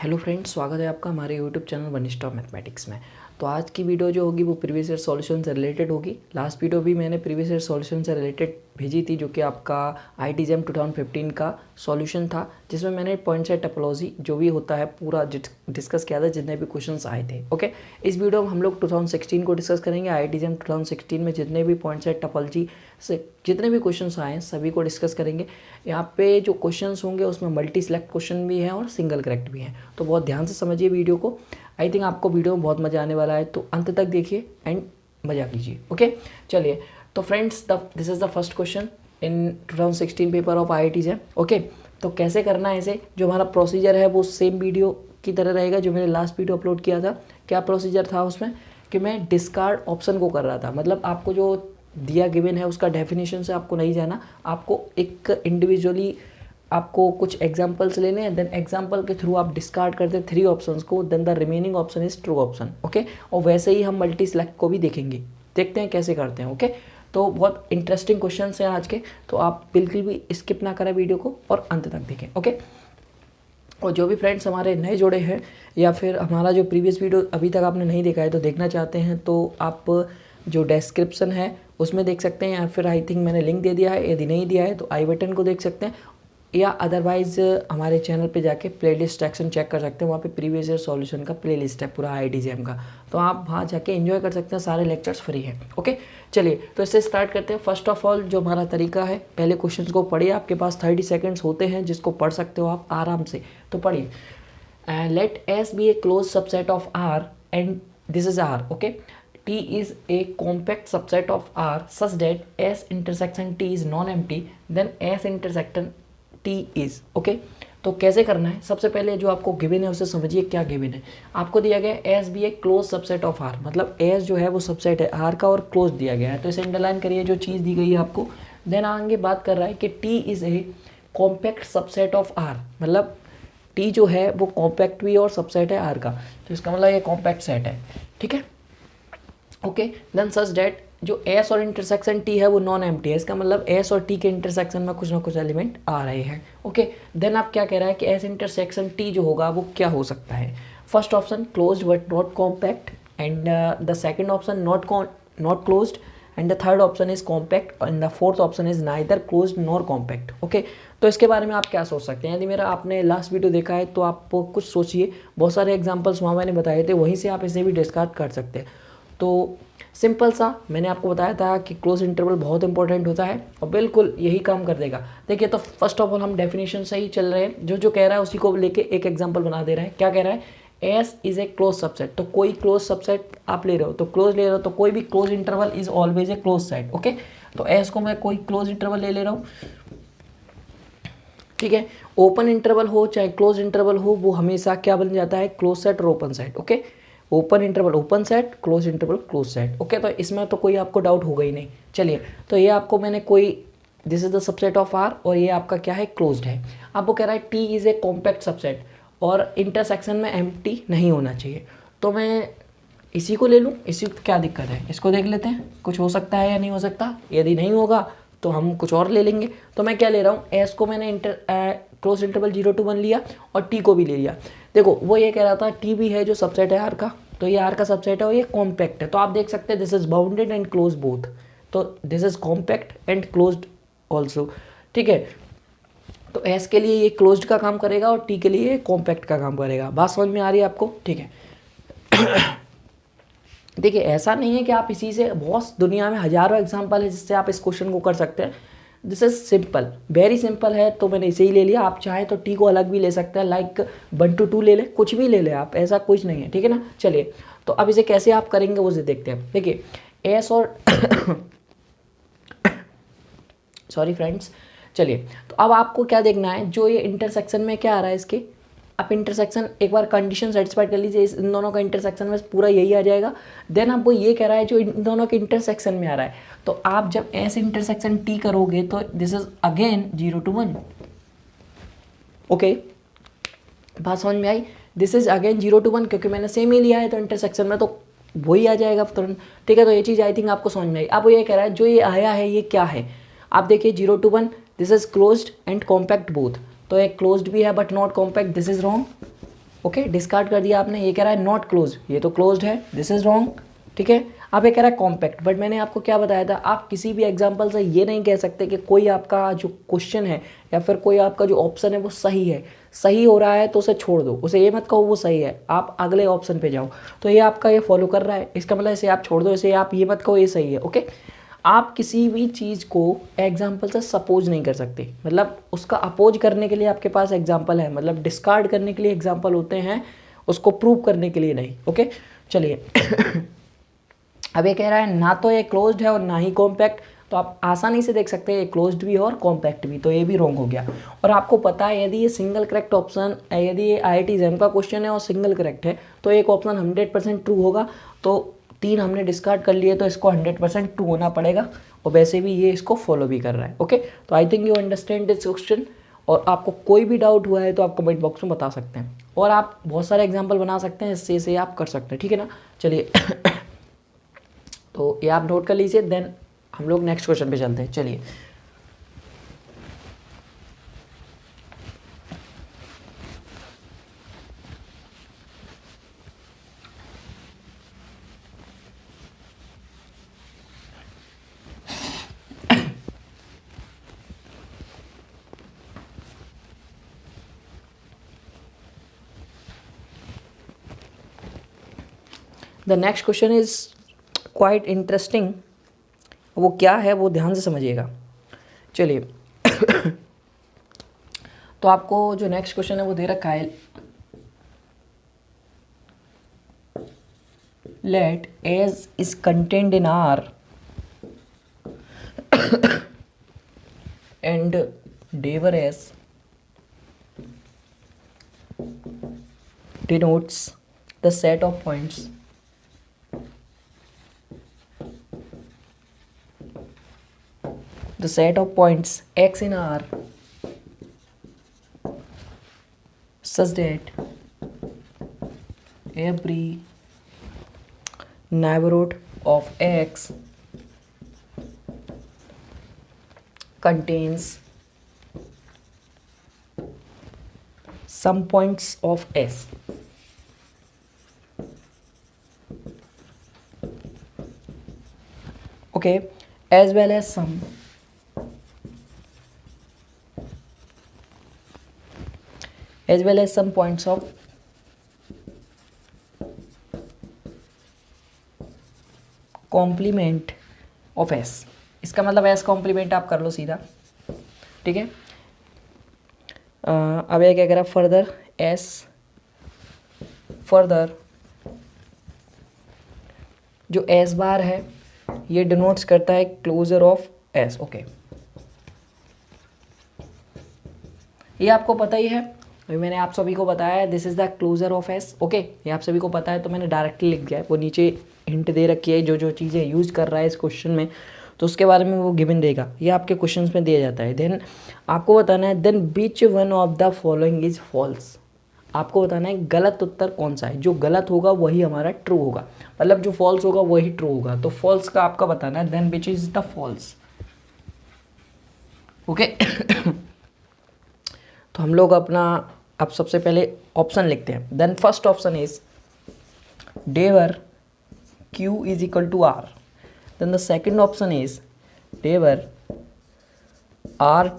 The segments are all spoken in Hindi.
हेलो फ्रेंड्स, स्वागत है आपका हमारे YouTube channel one stop mathematics में। तो आज की वीडियो जो होगी वो प्रीवियस ईयर सॉल्यूशन से रिलेटेड होगी। लास्ट वीडियो भी मैंने प्रीवियस ईयर सॉल्यूशन से रिलेटेड भेजी थी, जो कि आपका IIT JAM 2015 का सॉल्यूशन था, जिसमें मैंने पॉइंट सेट टोपोलॉजी जो भी होता है पूरा डिस्कस किया था, जितने भी क्वेश्चंस आए थे। ओके, इस वीडियो में हम लोग 2016 को डिस्कस करेंगे। IIT JAM 2016 में जितने भी पॉइंट सेट टोपोलॉजी से जितने भी क्वेश्चंस आए हैं सभी को डिस्कस करेंगे। यहाँ पे जो क्वेश्चंस होंगे उसमें मल्टी सिलेक्ट क्वेश्चन भी है और सिंगल करेक्ट भी है, तो बहुत ध्यान से समझिए वीडियो को। आई थिंक आपको वीडियो में बहुत मज़ा आने वाला है, तो अंत तक देखिए एंड मज़ा कीजिए। ओके, चलिए। तो friends, this is the first question in 2016 paper of IIT JAM। Okay, तो कैसे करना है इसे, जो हमारा प्रोसीजर है वो सेम वीडियो की तरह रहेगा जो मैंने लास्ट वीडियो अपलोड किया था। क्या प्रोसीजर था उसमें कि मैं डिस्कार्ड ऑप्शन को कर रहा था, मतलब आपको जो दिया गिवन है उसका डेफिनेशन से आपको नहीं जाना, आपको एक इंडिविजुअली आपको कुछ एग्जांपल्स लेने हैं, देन एग्जांपल के थ्रू आप डिस्कार्ड करते हैं 3 ऑप्शंस को, then the remaining option is true option. Okay, और वैसे ही हम मल्टी सिलेक्ट को भी देखेंगे, देखते हैं कैसे करते हैं। ओके, तो बहुत इंटरेस्टिंग क्वेश्चंस हैं आज के, तो आप बिल्कुल भी स्किप ना करें वीडियो को और अंत तक देखें। ओके, और जो भी फ्रेंड्स हमारे नए जुड़े हैं या फिर हमारा जो प्रीवियस वीडियो अभी तक आपने नहीं देखा है तो देखना चाहते हैं, तो आप जो डिस्क्रिप्शन है उसमें देख सकते हैं, या फिर आई थिंक मैंने लिंक दे दिया है, यदि नहीं दिया है तो आई बटन को देख सकते हैं, या अदरवाइज़ हमारे चैनल पे जाके प्लेलिस्ट सेक्शन चेक कर सकते हैं। वहाँ पे प्रीवियस ईयर सॉल्यूशन का प्लेलिस्ट है पूरा IIT JAM का, तो आप वहाँ जाके एंजॉय कर सकते हैं, सारे लेक्चर्स फ्री हैं। ओके, चलिए तो इससे स्टार्ट करते हैं। फर्स्ट ऑफ ऑल जो हमारा तरीका है, पहले क्वेश्चन को पढ़िए, आपके पास 30 सेकेंड्स होते हैं जिसको पढ़ सकते हो आप आराम से, तो पढ़िए। Let S be a close subset of R and this is R। Okay, T is a compact subset of R such that S intersection T is non-empty, then S intersection T is। Okay, तो कैसे करना है, सबसे पहले जो आपको गिवन है उसे समझिए क्या गिवन है। आपको दिया गया S भी एक क्लोज सबसेट ऑफ R, मतलब S जो है वो सबसेट है R का और क्लोज दिया गया है, तो इसे अंडरलाइन करिए जो चीज़ दी गई है आपको। देन आगे बात कर रहा है कि T is a compact subset of R, मतलब T जो है वो कॉम्पैक्ट भी और सबसेट है R का, तो इसका मतलब ये कॉम्पैक्ट सेट है। ठीक है, ओके, देन सच डेट जो S और इंटरसेक्शन T है वो नॉन एम्प्टी है, इसका मतलब S और T के इंटरसेक्शन में कुछ ना कुछ एलिमेंट आ रहे हैं। ओके, देन आप क्या कह रहा है कि S इंटरसेक्शन T जो होगा वो क्या हो सकता है। First option closed but not compact, and the second epsilon naught closed, and the third option is compact, and the fourth option is neither closed nor compact. Okay, तो इसके बारे में आप क्या सोच सकते हैं। यदि मेरा आपने लास्ट वीडियो देखा है तो आप कुछ सोचिए, बहुत सारे एग्जाम्पल्स वहाँ मैंने बताए थे, वहीं से आप इसे भी डिस्कार्ड कर सकते हैं। तो सिंपल सा मैंने आपको बताया था कि क्लोज इंटरवल बहुत इंपॉर्टेंट होता है और बिल्कुल यही काम कर देगा। देखिए, तो फर्स्ट ऑफ ऑल हम डेफिनेशन से ही चल रहे हैं, जो कह रहा है उसी को लेके एक एग्जांपल बना दे रहे हैं। क्या कह रहा है, S is a close subset, तो कोई क्लोज सबसेट आप ले रहे हो तो क्लोज ले रहे हो, तो कोई भी close interval is always a close set. Okay, तो S को मैं कोई क्लोज इंटरवल ले रहा हूँ। ठीक है, ओपन इंटरवल हो चाहे क्लोज इंटरवल हो, वो हमेशा क्या बन जाता है, क्लोज सेट और open set. Okay, open interval open set, close interval close set. Okay, तो इसमें तो कोई आपको डाउट होगा ही नहीं। चलिए, तो ये आपको मैंने कोई this is the subset of R और ये आपका क्या है, क्लोज्ड है। आपको कह रहा है T is a compact subset और इंटरसेक्शन में एम्प्टी नहीं होना चाहिए, तो मैं इसी को ले लूँ, इसी को क्या दिक्कत है, इसको देख लेते हैं कुछ हो सकता है या नहीं हो सकता। यदि नहीं होगा तो हम कुछ और ले लेंगे। तो मैं क्या ले रहा हूँ, S को मैंने क्लोज इंटरवल 0 to 1 लिया और T को भी ले लिया। देखो, वो ये कह रहा था T भी है जो सबसेट है R का, तो ये R का सबसेट है और ये कॉम्पैक्ट है, तो आप देख सकते हैं this is bounded and close both, तो this is compact and closed also. ठीक है, तो S के लिए ये क्लोज्ड का काम करेगा और T के लिए ये कॉम्पैक्ट का काम करेगा। बात समझ में आ रही है आपको। ठीक है, देखिए, ऐसा नहीं है कि आप इसी से, बहुत दुनिया में हजारों एग्जाम्पल है जिससे आप इस क्वेश्चन को कर सकते हैं। This is simple, very simple है, तो मैंने इसे ही ले लिया। आप चाहें तो T को अलग भी ले सकते हैं, लाइक 1 to 2 ले ले, कुछ भी ले ले आप, ऐसा कुछ नहीं है। ठीक है ना, चलिए, तो अब इसे कैसे आप करेंगे वो देखते हैं। देखिए, S और सॉरी फ्रेंड्स, चलिए, तो अब आपको क्या देखना है, जो ये इंटरसेक्शन में क्या आ रहा है इसके, आप इंटरसेक्शन एक बार कंडीशन सेटिस्फाइड कर लीजिए, इन दोनों का इंटरसेक्शन में पूरा यही आ जाएगा। देन आपको ये कह रहा है जो इन दोनों के इंटरसेक्शन में आ रहा है, तो आप जब S इंटरसेक्शन T करोगे तो this is again 0 to 1। Okay, बात समझ में आई, दिस इज अगेन 0 to 1, क्योंकि मैंने सेम ही लिया है तो इंटरसेक्शन में तो वही आ जाएगा तुरंत। ठीक है, तो ये चीज़ आई थिंक आपको समझ में आई। अब वो ये कह रहा है जो ये आया है ये क्या है, आप देखिए 0 to 1, this is closed end compact both, तो एक क्लोज्ड भी है but not compact, this is wrong. Okay, discard कर दिया आपने। ये कह रहा है नॉट क्लोज, ये तो क्लोज्ड है, दिस इज रॉन्ग, ठीक है। अब ये कह रहा है कॉम्पैक्ट, बट मैंने आपको क्या बताया था, आप किसी भी एग्जांपल से ये नहीं कह सकते कि कोई आपका जो क्वेश्चन है या फिर कोई आपका जो ऑप्शन है वो सही है। सही हो रहा है तो उसे छोड़ दो, उसे ये मत कहो वो सही है, आप अगले ऑप्शन पे जाओ। तो ये आपका ये फॉलो कर रहा है, इसका मतलब इसे आप छोड़ दो, इसे आप ये मत कहो ये सही है। ओके, आप किसी भी चीज़ को एग्जाम्पल से सपोज नहीं कर सकते, मतलब उसका अपोज करने के लिए आपके पास एग्जाम्पल है, मतलब डिस्कार्ड करने के लिए एग्जाम्पल होते हैं, उसको प्रूव करने के लिए नहीं। ओके, चलिए अब ये कह रहा है ना तो ये क्लोज्ड है और ना ही कॉम्पैक्ट, तो आप आसानी से देख सकते हैं ये क्लोज्ड भी है और कॉम्पैक्ट भी, तो ये भी रॉन्ग हो गया। और आपको पता है यदि ये सिंगल करेक्ट ऑप्शन, यदि ये IIT JAM का क्वेश्चन है और सिंगल करेक्ट है तो एक ऑप्शन 100% ट्रू होगा, तो 3 हमने डिस्कार्ड कर लिए तो इसको 100% ट्रू होना पड़ेगा, और वैसे भी ये इसको फॉलो भी कर रहा है। ओके, तो I think you understand this question, और आपको कोई भी डाउट हुआ है तो आप कमेंट बॉक्स में बता सकते हैं, और आप बहुत सारे एग्जाम्पल बना सकते हैं, इससे इसे आप कर सकते हैं, ठीक है ना। चलिए तो ये आप नोट कर लीजिए, देन हम लोग नेक्स्ट क्वेश्चन पे चलते हैं। चलिए the next question is quite interesting, वो क्या है वो ध्यान से समझिएगा। चलिए तो आपको जो नेक्स्ट क्वेश्चन है वो दे रखा है, let S is content in R and dever S denotes the set of points x in R such that every neighborhood of x contains some points of S. Okay, as well as some points of complement of S। इसका मतलब S कॉम्प्लीमेंट आप कर लो सीधा, ठीक है। अब ये क्या करा, फर्दर S फर्दर जो S बार है ये डिनोट्स करता है क्लोजर ऑफ S। ओके, ये आपको पता ही है, अभी मैंने आप सभी को बताया है, this is the closure of S। Okay, ये आप सभी को पता है, तो मैंने डायरेक्टली लिख दिया है, वो नीचे हिंट दे रखी है, जो जो चीज़ें यूज़ कर रहा है इस क्वेश्चन में, तो उसके बारे में वो गिवन देगा, ये आपके क्वेश्चंस में दिया जाता है। देन आपको बताना है, then which one of the following is false. आपको बताना है गलत उत्तर कौन सा है, जो गलत होगा वही हमारा ट्रू होगा, मतलब जो फॉल्स होगा वही ट्रू होगा, तो फॉल्स का आपका बताना है, then which is the false. Okay तो हम लोग अपना अब सबसे पहले ऑप्शन लिखते हैं। Then first option is dever Q is equal to R. Then the second option is dever R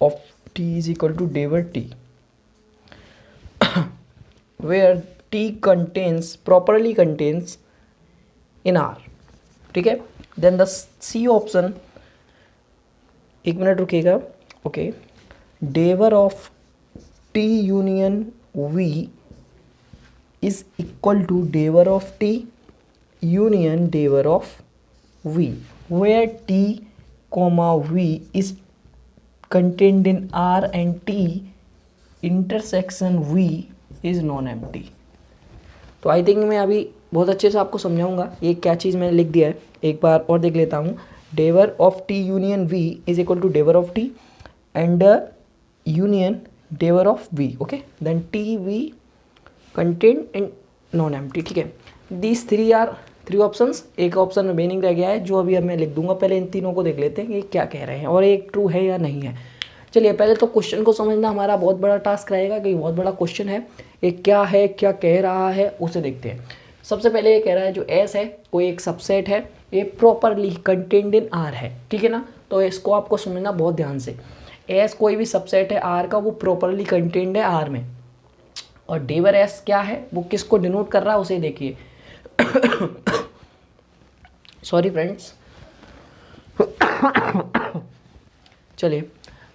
of T is equal to dever T, where T properly contains in R, ठीक है। Then the C option, एक मिनट रुकिएगा, okay, dever of T union V is equal to dever of T union dever of V, where T comma V is contained in R and T intersection V is non-empty। तो आई थिंक मैं अभी बहुत अच्छे से आपको समझाऊंगा ये क्या चीज़ मैंने लिख दिया है, एक बार और देख लेता हूँ। Dever of T union V is equal to डेवर of T and union dever of V। Okay, then T V content in non empty, ठीक है। दीज थ्री ऑप्शंस, एक ऑप्शन रिमेनिंग रह गया है जो अभी अब मैं लिख दूंगा, पहले इन तीनों को देख लेते हैं ये क्या कह रहे हैं और एक ट्रू है या नहीं है। चलिए पहले तो क्वेश्चन को समझना हमारा बहुत बड़ा टास्क रहेगा, कि बहुत बड़ा क्वेश्चन है, ये क्या है, क्या कह रहा है, उसे देखते हैं। सबसे पहले ये कह रहा है जो एस है कोई एक सबसेट है, ये प्रॉपरली कंटेन्ड इन आर है, ठीक है ना। तो इसको आपको समझना बहुत ध्यान से। एस कोई भी सबसेट है आर का, वो प्रॉपरली कंटेन्ड है आर में। और डेवर एस क्या है, वो किसको डिनोट कर रहा है उसे देखिए। Sorry friends. चलिए,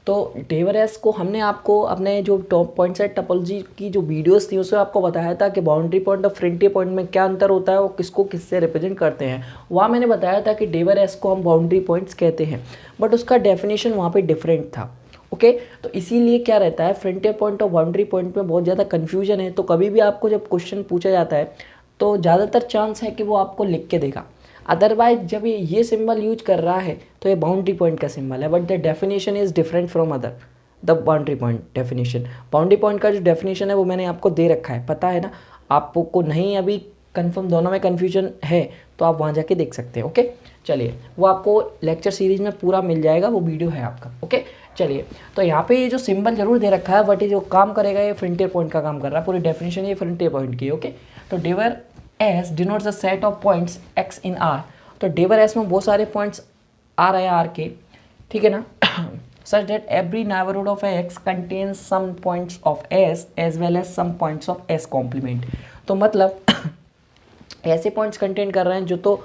तो डेवर एस को हमने आपको अपने जो टॉप पॉइंट सेट टोपोलॉजी की जो वीडियोस थी उसमें आपको बताया था कि बाउंड्री पॉइंट और फ्रंटियर पॉइंट में क्या अंतर होता है और किसको किससे रिप्रेजेंट करते हैं। वहाँ मैंने बताया था कि डेवर एस को हम बाउंड्री पॉइंट्स कहते हैं, बट उसका डेफिनेशन वहाँ पे डिफरेंट था। ओके, तो इसीलिए क्या रहता है, फ्रंटियर पॉइंट और बाउंड्री पॉइंट में बहुत ज़्यादा कन्फ्यूजन है। तो कभी भी आपको जब क्वेश्चन पूछा जाता है तो ज़्यादातर चांस है कि वो आपको लिख के देगा। अदरवाइज जब ये सिंबल यूज कर रहा है तो ये बाउंड्री पॉइंट का सिंबल है, but the definition is different from other the boundary point definition. Boundary point का जो डेफिनेशन है वो मैंने आपको दे रखा है, पता है ना आपको। नहीं अभी कंफर्म, दोनों में कन्फ्यूजन है तो आप वहाँ जाके देख सकते हैं। ओके, चलिए वो आपको लेक्चर सीरीज में पूरा मिल जाएगा, वो वीडियो है आपका। ओके, चलिए तो यहाँ पे ये जो सिंबल जरूर दे रखा है, बट ये जो काम करेगा ये फ्रंटियर पॉइंट का काम कर रहा है। पूरी डेफिनेशन ये फ्रंटियर पॉइंट की। ओके, तो dever S denotes the set of points X in R. तो डेवर एस में बहुत सारे पॉइंट्स आ रहे हैं आर के, ठीक है ना। such that every neighborhood of x contains some points of s as well as some points of s complement। तो मतलब ऐसे पॉइंट्स कंटेन कर रहे हैं जो तो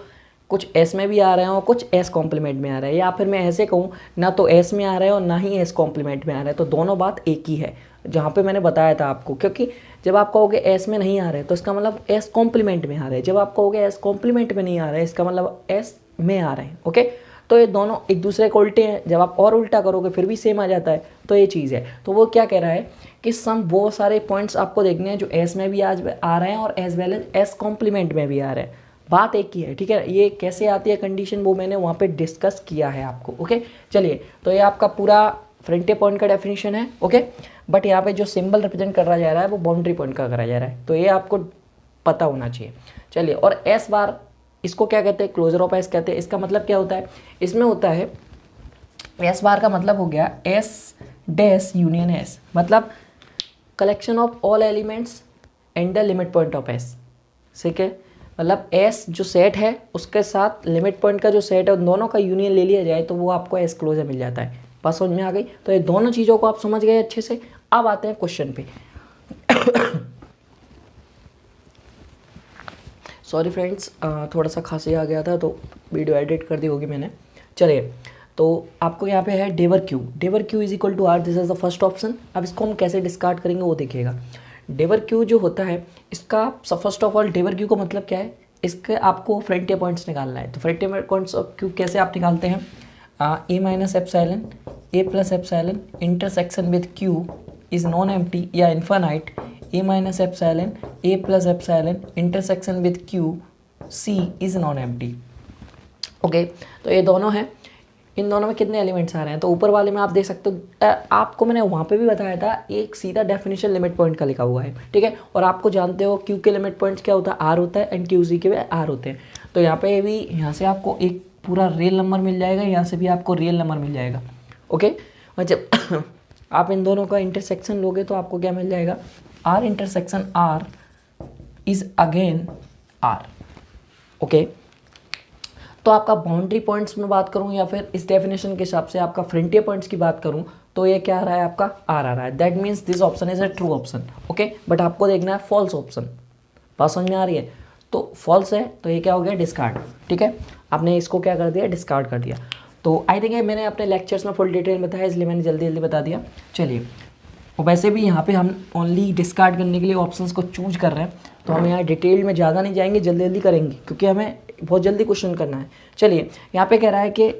कुछ s में भी आ रहे हैं और कुछ s कॉम्प्लीमेंट में आ रहे हैं, या फिर मैं ऐसे कहूँ ना तो s में आ रहे हैं और ना ही s कॉम्प्लीमेंट में आ रहे हैं। तो दोनों बात एक ही है, जहाँ पे मैंने बताया था आपको। क्योंकि जब आप कहोगे s में नहीं आ रहे तो इसका मतलब s कॉम्प्लीमेंट में आ रहे हैं, जब आप कहोगे s कॉम्प्लीमेंट में नहीं आ रहे इसका मतलब s में आ रहे हैं। ओके, तो ये दोनों एक दूसरे को उल्टे हैं। जब आप और उल्टा करोगे फिर भी सेम आ जाता है, तो ये चीज़ है। तो वो क्या कह रहा है कि सम वो सारे पॉइंट्स आपको देखने हैं जो एस में भी आज आ रहे हैं और as well as S complement में भी आ रहे हैं। बात एक ही है, ठीक है। ये कैसे आती है कंडीशन वो मैंने वहाँ पे डिस्कस किया है आपको। ओके, चलिए तो ये आपका पूरा फ्रंटियर पॉइंट का डेफिनेशन है। ओके, बट यहाँ पे जो सिंबल रिप्रेजेंट करा जा रहा है वो बाउंड्री पॉइंट का करा जा रहा है, तो ये आपको पता होना चाहिए। चलिए, और एस बार इसको क्या कहते हैं, क्लोजर ऑफ एस कहते हैं। इसका मतलब क्या होता है, इसमें होता है एस बार का मतलब हो गया एस डैश यूनियन एस, मतलब collection of all elements and the limit point of S. ठीक है, मतलब एस जो सेट है उसके साथ लिमिट पॉइंट का जो सेट है उन दोनों का यूनियन ले लिया जाए तो वो आपको एस क्लोजर मिल जाता है। बात समझ में आ गई। तो ये दोनों चीज़ों को आप समझ गए अच्छे से। अब आते हैं क्वेश्चन पे। सॉरी फ्रेंड्स, थोड़ा सा खांसी आ गया था तो वीडियो एडिट कर दी होगी मैंने। चलिए, तो आपको यहाँ पे है dever Q. Dever Q is equal to R, this is the first option. अब इसको हम कैसे डिस्कार्ड करेंगे वो देखिएगा। डेवर क्यू जो होता है इसका फर्स्ट ऑफ ऑल डेवर क्यू का मतलब क्या है, इसके आपको फ्रंटियर पॉइंट्स निकालना है। तो फ्रंटियर पॉइंट्स ऑफ क्यू कैसे आप निकालते हैं, A minus epsilon A plus epsilon intersection with Q is non empty या infinite A minus epsilon A plus epsilon intersection with Q C is non empty. Okay, तो ये दोनों हैं। इन दोनों में कितने एलिमेंट्स आ रहे हैं, तो ऊपर वाले में आप देख सकते हो। आपको मैंने वहाँ पे भी बताया था एक सीधा डेफिनेशन लिमिट पॉइंट का लिखा हुआ है, ठीक है। और आपको जानते हो क्यू के लिमिट पॉइंट्स क्या होता है, आर होता है, एंड क्यू सी के भी आर होते हैं। तो यहाँ पे भी यहाँ से आपको एक पूरा रियल नंबर मिल जाएगा, यहाँ से भी आपको रियल नंबर मिल जाएगा। ओके, और जब आप इन दोनों का इंटरसेक्शन लोगे तो आपको क्या मिल जाएगा, R intersection R is again R. Okay, तो आपका बाउंड्री पॉइंट्स में बात करूं या फिर इस डेफिनेशन के हिसाब से आपका फ्रंटियर पॉइंट्स की बात करूं तो ये क्या आ रहा है, आपका आर आ रहा है। That means this option is a true option. Okay, but आपको देखना है फॉल्स ऑप्शन। बात समझ में आ रही है, तो फॉल्स है तो ये क्या हो गया, डिस्कार्ड। ठीक है, आपने इसको क्या कर दिया, डिस्कार्ड कर दिया। तो आई थिंक मैंने अपने लेक्चर्स में फुल डिटेल बताया इसलिए मैंने जल्दी जल्दी बता दिया। चलिए, और वैसे भी यहाँ पे हम ओनली डिस्कार्ड करने के लिए ऑप्शंस को चूज कर रहे हैं, तो हम यहाँ डिटेल में ज़्यादा नहीं जाएंगे, जल्दी जल्दी करेंगे क्योंकि हमें बहुत जल्दी क्वेश्चन करना है। चलिए, यहाँ पे कह रहा है कि,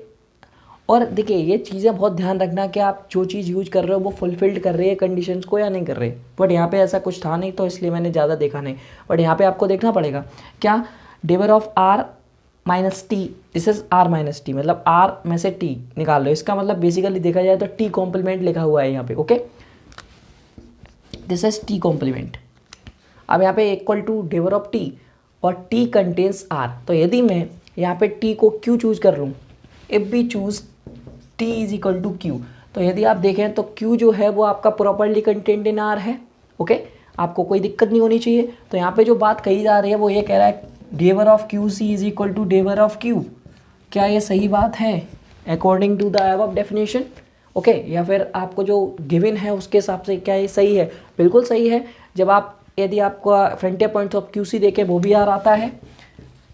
और देखिए ये चीज़ें बहुत ध्यान रखना कि आप जो चीज़ यूज कर रहे हो वो फुलफिल्ड कर रही है कंडीशंस को या नहीं कर रहे। बट यहाँ पे ऐसा कुछ था नहीं तो इसलिए मैंने ज़्यादा देखा नहीं। बट यहाँ पे आपको देखना पड़ेगा क्या, dever of R minus T, this is R minus T, मतलब आर में से टी निकाल लो। इसका मतलब बेसिकली देखा जाए तो टी कॉम्प्लीमेंट लिखा हुआ है यहाँ पे। Okay, this is T complement. अब यहाँ पे इक्वल टू डेवर ऑफ टी और टी कंटेन्स आर। तो यदि मैं यहाँ पे टी को क्यू चूज कर लूँ, if B choose T is equal to Q, तो यदि आप देखें तो Q जो है वो आपका प्रॉपर्ली कंटेंट इन R है। ओके, आपको कोई दिक्कत नहीं होनी चाहिए। तो यहाँ पे जो बात कही जा रही है वो ये कह रहा है dever of QC is equal to डेवर of Q। क्या ये सही बात है according to the above definition? Okay, या फिर आपको जो गिवन है उसके हिसाब से क्या ये सही है? बिल्कुल सही है। जब आप यदि आपका फ्रंटियर पॉइंट्स ऑफ QC देखें वो भी R आता है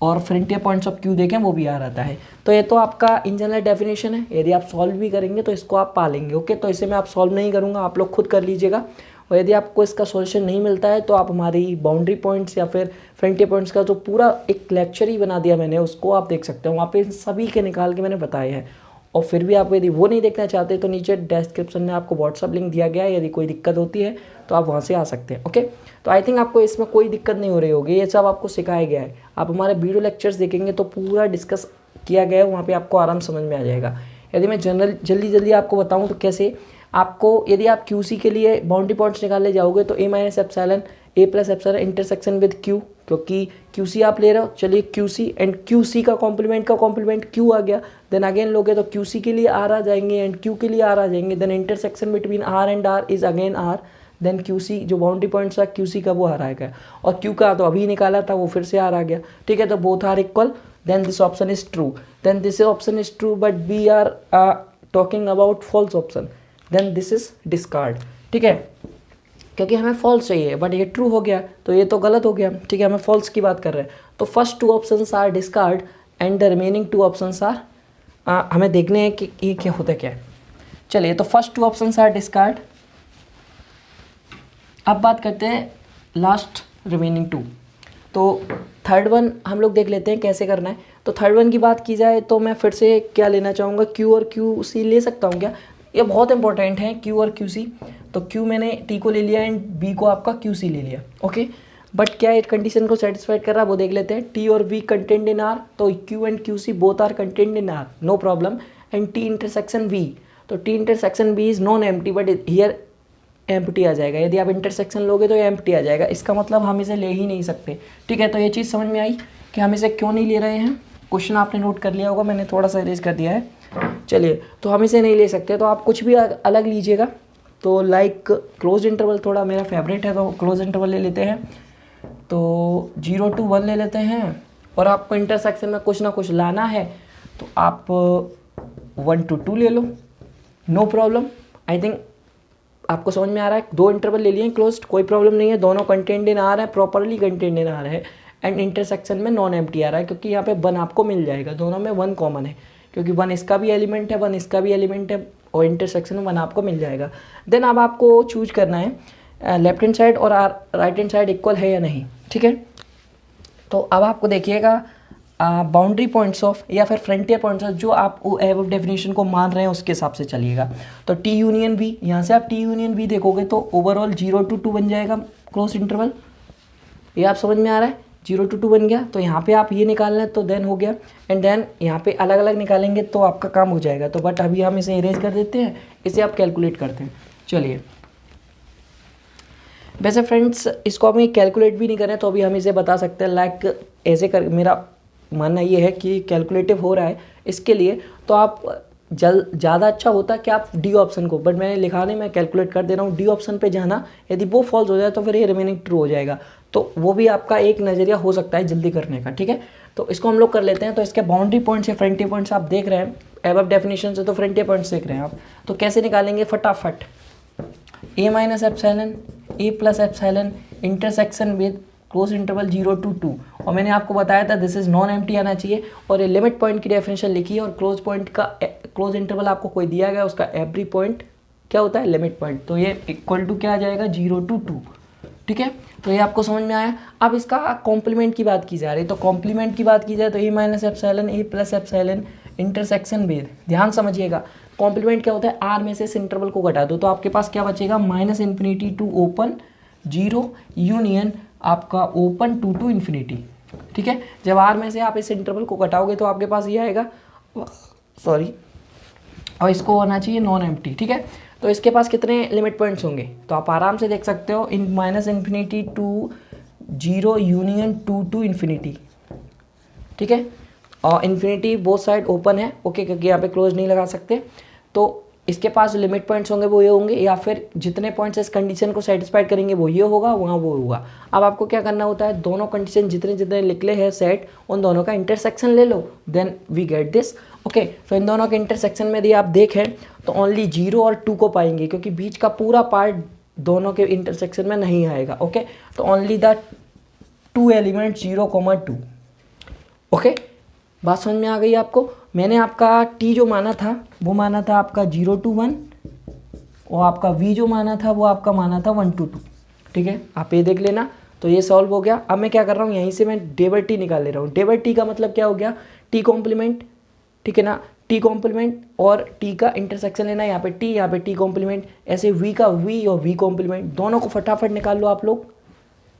और फ्रंटियर पॉइंट्स ऑफ Q देखें वो भी R आता है। तो ये तो आपका इन जनरल डेफिनेशन है। यदि आप सॉल्व भी करेंगे तो इसको आप पालेंगे। ओके, तो इसे मैं आप सॉल्व नहीं करूँगा, आप लोग खुद कर लीजिएगा। और यदि आपको इसका सॉल्यूशन नहीं मिलता है तो आप हमारी बाउंड्री पॉइंट्स या फिर फ्रंटियर पॉइंट्स का जो पूरा एक लेक्चर ही बना दिया मैंने, उसको आप देख सकते हो। वहाँ पे सभी के निकाल के मैंने बताए हैं। और फिर भी आप यदि वो नहीं देखना चाहते तो नीचे डिस्क्रिप्शन में आपको व्हाट्सअप लिंक दिया गया है। यदि कोई दिक्कत होती है तो आप वहाँ से आ सकते हैं। ओके, तो आई थिंक आपको इसमें कोई दिक्कत नहीं हो रही होगी। ये सब आपको सिखाया गया है। आप हमारे वीडियो लेक्चर्स देखेंगे तो पूरा डिस्कस किया गया है, वहाँ पे आपको आराम समझ में आ जाएगा। यदि मैं जल्दी आपको बताऊँ तो कैसे आपको, यदि आप QC के लिए बाउंड्री पॉइंट्स निकालने जाओगे तो A minus epsilon A plus epsilon intersection with Q, क्योंकि QC आप ले रहे हो। चलिए QC एंड QC का कॉम्प्लीमेंट Q आ गया। देन अगेन लोगे तो QC के लिए R आ जाएंगे एंड Q के लिए R आ जाएंगे। Then intersection between R and R is again R। Then QC जो बाउंड्री पॉइंट्स था QC का वो R आएगा और Q का तो अभी निकाला था वो फिर से R आ गया। ठीक है, तो both are equal, then this option is true. Then this option is true but we are talking about false option, then this is discard. ठीक है, क्योंकि हमें फॉल्स चाहिए बट ये ट्रू हो गया तो ये तो गलत हो गया। ठीक है, हमें फॉल्स की बात कर रहे हैं। तो first 2 options are discard and the remaining 2 options are, हमें देखने हैं कि ये क्या होता है क्या है। चलिए, तो फर्स्ट 2 ऑप्शंस आर डिस्कार्ड। अब बात करते हैं लास्ट रिमेनिंग 2। तो थर्ड वन हम लोग देख लेते हैं कैसे करना है। तो थर्ड वन की बात की जाए तो मैं फिर से क्या लेना चाहूँगा, Q और QC ले सकता हूँ क्या? ये बहुत इंपॉर्टेंट है Q और QC। तो Q मैंने T को ले लिया एंड B को आपका QC ले लिया। ओके, बट क्या इस कंडीशन को सेटिस्फाइड कर रहा है वो देख लेते हैं। T और V कंटेंट इन R, तो Q and QC both are content in R, no problem. And T intersection V, तो T intersection V is non empty but here empty आ जाएगा। यदि आप इंटरसेक्शन लोगे तो ये एम्प्टी आ जाएगा। इसका मतलब हम इसे ले ही नहीं सकते। ठीक है, तो ये चीज़ समझ में आई कि हम इसे क्यों नहीं ले रहे हैं। क्वेश्चन आपने नोट कर लिया होगा, मैंने थोड़ा सा इरेज कर दिया है। चलिए, तो हम इसे नहीं ले सकते तो आप कुछ भी अलग लीजिएगा। तो लाइक क्लोज इंटरवल थोड़ा मेरा फेवरेट है तो क्लोज इंटरवल ले लेते हैं। तो 0 to 1 ले लेते हैं। और आपको इंटरसेक्शन में कुछ ना कुछ लाना है तो आप 1 to 2 ले लो, नो प्रॉब्लम। आई थिंक आपको समझ में आ रहा है। 2 इंटरवल ले लिए क्लोज्ड, कोई प्रॉब्लम नहीं है। दोनों कंटेंट इन R है, प्रॉपरली कंटेंट इन R है एंड इंटरसेक्शन में नॉन एम्प्टी आ रहा है क्योंकि यहाँ पे 1 आपको मिल जाएगा। दोनों में 1 कॉमन है क्योंकि 1 इसका भी एलिमेंट है, 1 इसका भी एलिमेंट है और इंटरसेक्शन में 1 आपको मिल जाएगा। देन अब आपको चूज करना है लेफ्ट हैंड साइड और राइट हैंड साइड इक्वल है या नहीं। ठीक है, तो अब आपको देखिएगा बाउंड्री पॉइंट्स ऑफ या फिर फ्रंटियर पॉइंट्स ऑफ जो आप डेफिनेशन को मान रहे हैं उसके हिसाब से चलिएगा। तो T यूनियन V, यहाँ से आप T यूनियन V देखोगे तो ओवरऑल 0 to 2 बन जाएगा क्लोज इंटरवल। ये आप समझ में आ रहा है, 0 to 2 बन गया। तो यहाँ पे आप ये निकालना है तो देन हो गया एंड देन यहाँ पे अलग अलग निकालेंगे तो आपका काम हो जाएगा। तो बट अभी हम इसे इरेज कर देते हैं, इसे आप कैलकुलेट करते हैं। चलिए, वैसे फ्रेंड्स इसको हम कैलकुलेट भी नहीं करें तो अभी हम इसे बता सकते हैं लाइक ऐसे कर। मेरा मानना ये है कि कैलकुलेटिव हो रहा है इसके लिए तो आप ज़्यादा अच्छा होता कि आप डी ऑप्शन को, बट मैंने लिखा नहीं, मैं कैलकुलेट कर दे रहा हूँ। डी ऑप्शन पे जाना, यदि वो फॉल्स हो जाए तो फिर ये रिमेनिंग ट्रू हो जाएगा। तो वो भी आपका एक नज़रिया हो सकता है जल्दी करने का। ठीक है, तो इसको हम लोग कर लेते हैं। तो इसके बाउंड्री पॉइंट्स या फ्रंटियर पॉइंट्स आप देख रहे हैं एबव डेफिनेशन से, तो फ्रंटियर पॉइंट्स देख रहे हैं आप। तो कैसे निकालेंगे फटाफट, A minus epsilon A plus epsilon intersection with close interval 0 to 2। और मैंने आपको बताया था दिस इज नॉन एम्प्टी आना चाहिए और ये लिमिट पॉइंट की डेफिनेशन लिखी है। और क्लोज पॉइंट का क्लोज इंटरवल आपको कोई दिया गया, उसका एवरी पॉइंट क्या होता है, लिमिट पॉइंट। तो ये इक्वल टू क्या आ जाएगा, 0 to 2। ठीक है, तो ये आपको समझ में आया। अब इसका कॉम्प्लीमेंट की बात की जा रही है, तो कॉम्प्लीमेंट की बात की जाए तो A minus epsilon A plus epsilon intersection with, ध्यान समझिएगा कॉम्प्लीमेंट क्या होता है, R में से इस इंटरवल को घटा दो तो आपके पास क्या बचेगा, -∞ टू ओपन 0 यूनियन आपका ओपन 2 to इन्फिनिटी। ठीक है, जब R में से आप इस इंटरवल को घटाओगे तो आपके पास ये आएगा, सॉरी, और इसको होना चाहिए नॉन एम्प्टी। ठीक है, तो इसके पास कितने लिमिट पॉइंट्स होंगे तो आप आराम से देख सकते हो, इन -∞ टू 0 यूनियन 2 to इन्फिनिटी। ठीक है, और इन्फिनिटी बोथ साइड ओपन है, ओके, क्योंकि यहाँ पे क्लोज नहीं लगा सकते। तो इसके पास लिमिट पॉइंट्स होंगे वो ये होंगे, या फिर जितने पॉइंट्स इस कंडीशन को सेटिस्फाइड करेंगे वो ये होगा, वहाँ वो होगा। अब आपको क्या करना होता है, दोनों कंडीशन जितने जितने निकले हैं सेट, उन दोनों का इंटरसेक्शन ले लो, then we get this. Okay, तो इन दोनों के इंटरसेक्शन में यदि आप देखें तो ओनली 0 और 2 को पाएंगे, क्योंकि बीच का पूरा पार्ट दोनों के इंटरसेक्शन में नहीं आएगा। ओके, तो ओनली द 2 एलिमेंट 0,2। ओके, बात समझ में आ गई आपको। मैंने आपका t जो माना था वो माना था आपका 0 to 1, और आपका v जो माना था वो आपका माना था 1 to 2। ठीक है, आप ये देख लेना। तो ये सॉल्व हो गया। अब मैं क्या कर रहा हूँ, यहीं से मैं d/t निकाल ले रहा हूँ। d/t का मतलब क्या हो गया, t कॉम्प्लीमेंट, ठीक है ना, t कॉम्प्लीमेंट और t का इंटरसेक्शन लेना, यहाँ पे t, यहाँ पे t कॉम्प्लीमेंट, ऐसे v का v और v कॉम्प्लीमेंट, दोनों को फटाफट निकाल लो आप लोग।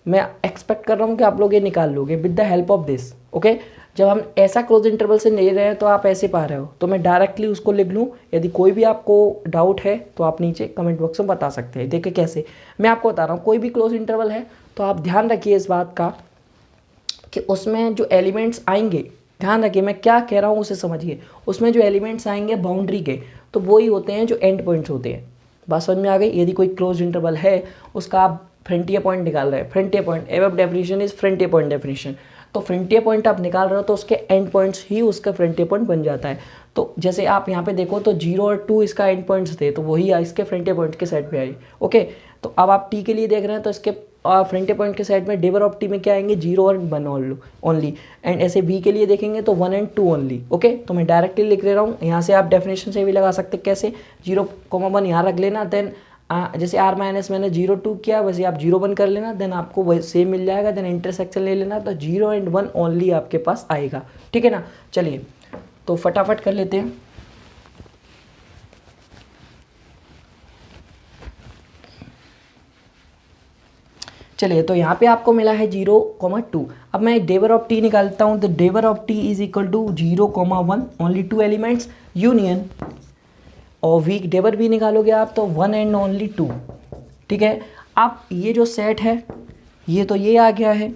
मैं एक्सपेक्ट कर रहा हूँ कि आप लोग ये निकाल लोगे with the help of this. Okay, जब हम ऐसा क्लोज इंटरवल से ले रहे हैं तो आप ऐसे पा रहे हो, तो मैं डायरेक्टली उसको लिख लूँ। यदि कोई भी आपको डाउट है तो आप नीचे कमेंट बॉक्स में बता सकते हैं। देखिए कैसे मैं आपको बता रहा हूँ, कोई भी क्लोज इंटरवल है तो आप ध्यान रखिए इस बात का कि उसमें जो एलिमेंट्स आएंगे, ध्यान रखिए मैं क्या कह रहा हूँ उसे समझिए, उसमें जो एलिमेंट्स आएंगे बाउंड्री के, तो वही होते हैं जो एंड पॉइंट्स होते हैं। बात समझ में आ गई। यदि कोई क्लोज इंटरवल है उसका आप फ्रंटियर पॉइंट निकाल रहे हैं, frontier point above definition is frontier point definition, तो फ्रंटियर पॉइंट आप निकाल रहे हो तो उसके एंड पॉइंट्स ही उसका फ्रंटियर पॉइंट बन जाता है। तो जैसे आप यहाँ पे देखो तो 0 और 2 इसका एंड पॉइंट्स थे, तो वही इसके फ्रंटियर पॉइंट के साइड पे आई। ओके, तो अब आप टी के लिए देख रहे हैं तो इसके फ्रंटियर पॉइंट के साइड में डेवर ऑफ टी में क्या आएंगे, 0 और 1 ओनली, एंड ऐसे वी के लिए देखेंगे तो 1 और 2 ओनली। ओके, तो मैं डायरेक्टली लिख ले रहा हूँ, यहाँ से आप डेफिनेशन से भी लगा सकते हैं। कैसे, 0,1 यहाँ रख लेना, देन जैसे r माइनस मैंने 0 2 किया वैसे आप 0 1 कर लेना, देन आपको वही सेम मिल जाएगा, देन इंटरसेक्शन ले लेना, तो 0 और 1 ओनली आपके पास आएगा। ठीक है ना, चलिए तो फटाफट कर लेते हैं। चलिए, तो यहाँ पे आपको मिला है 0,2। अब मैं डेवर ऑफ टी निकालता हूँ, तो dever of T is equal to 0,1, only 2 elements union, और वी डेवर भी निकालोगे आप तो 1 एंड ओनली 2। ठीक है, अब ये जो सेट है ये तो ये आ गया है,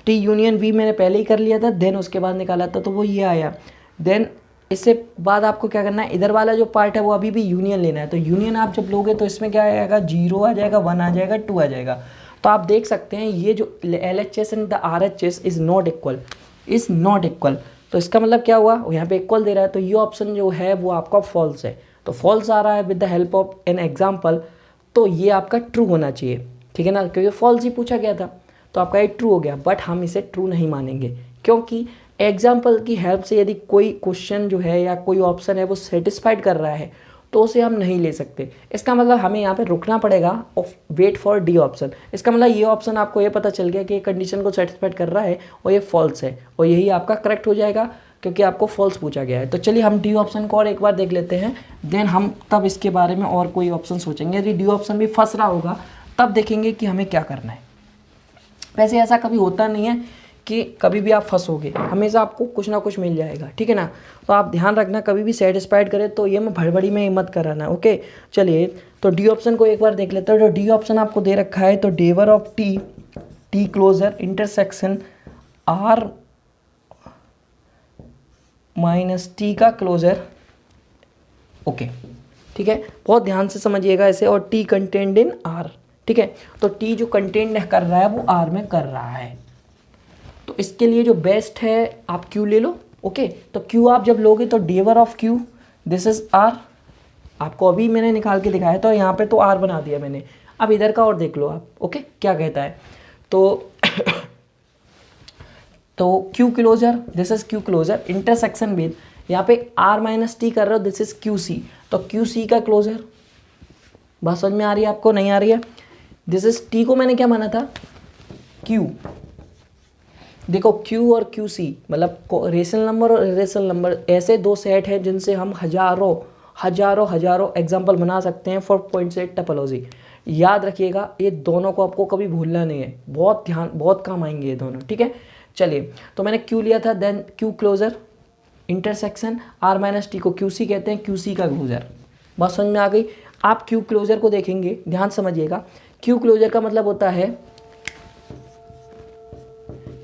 टी यूनियन वी मैंने पहले ही कर लिया था, देन उसके बाद निकाला था तो वो ये आया। देन इससे बाद आपको क्या करना है, इधर वाला जो पार्ट है वो अभी भी यूनियन लेना है, तो यूनियन आप जब लोगे तो इसमें क्या आएगा, 0 आ जाएगा, 1 आ जाएगा, 2 आ जाएगा। तो आप देख सकते हैं ये जो LHS and the RHS is not equal, तो इसका मतलब क्या हुआ, यहाँ पे इक्वल दे रहा है, तो ये ऑप्शन जो है वो आपका फॉल्स है। तो फॉल्स आ रहा है with the help of an example, तो ये आपका ट्रू होना चाहिए। ठीक है ना, क्योंकि फॉल्स ही पूछा गया था, तो आपका ये ट्रू हो गया, बट हम इसे ट्रू नहीं मानेंगे, क्योंकि एग्जाम्पल की हेल्प से यदि कोई क्वेश्चन जो है या कोई ऑप्शन है वो सेटिस्फाइड कर रहा है तो उसे हम नहीं ले सकते। इसका मतलब हमें यहाँ पे रुकना पड़ेगा और वेट फॉर डी ऑप्शन। इसका मतलब ये ऑप्शन आपको ये पता चल गया कि कंडीशन को सेटिस्फाइड कर रहा है और ये फॉल्स है, और यही आपका करेक्ट हो जाएगा क्योंकि आपको फॉल्स पूछा गया है। तो चलिए हम डी ऑप्शन को और एक बार देख लेते हैं, देन हम तब इसके बारे में और कोई ऑप्शन सोचेंगे। यदि डी ऑप्शन भी फंस रहा होगा तब देखेंगे कि हमें क्या करना है। वैसे ऐसा कभी होता नहीं है कि कभी भी आप फंसोगे, हमेशा आपको कुछ ना कुछ मिल जाएगा। ठीक है ना, तो आप ध्यान रखना, कभी भी सेटिस्फाइड करे तो ये मैं भड़बड़ी में मत कराना। ओके, चलिए तो डी ऑप्शन को एक बार देख लेते हैं। जो डी ऑप्शन आपको दे रखा है, तो dever of T closure intersection R minus T का क्लोजर। ओके, ठीक है, बहुत ध्यान से समझिएगा इसे, और टी कंटेंड इन R। ठीक है, तो टी जो कंटेंड कर रहा है वो R में कर रहा है, तो इसके लिए जो बेस्ट है आप Q ले लो। ओके, तो Q आप जब लोगे तो dever of Q this is R, आपको अभी मैंने निकाल के दिखाया, तो यहाँ पे तो R बना दिया मैंने। अब इधर का और देख लो आप। ओके, क्या कहता है, तो तो Q closure, this is Q closure intersection with, यहाँ पे R माइनस टी कर रहे हो, दिस इज QC, तो QC का क्लोजर। बात समझ में आ रही है आपको, नहीं आ रही है? दिस इज T को मैंने क्या माना था, Q। देखो Q और QC मतलब रेशनल नंबर और इरेशनल नंबर, ऐसे दो सेट हैं जिनसे हम हजारों एग्जाम्पल बना सकते हैं फॉर पॉइंट सेट टोपोलॉजी। याद रखिएगा, ये दोनों को आपको कभी भूलना नहीं है, बहुत काम आएंगे ये दोनों। ठीक है, चलिए तो मैंने Q लिया था, then Q closure intersection R minus T को QC कहते हैं, QC का क्लोजर। बात समझ में आ गई? आप Q क्लोजर को देखेंगे, ध्यान समझिएगा, Q क्लोजर का मतलब होता है,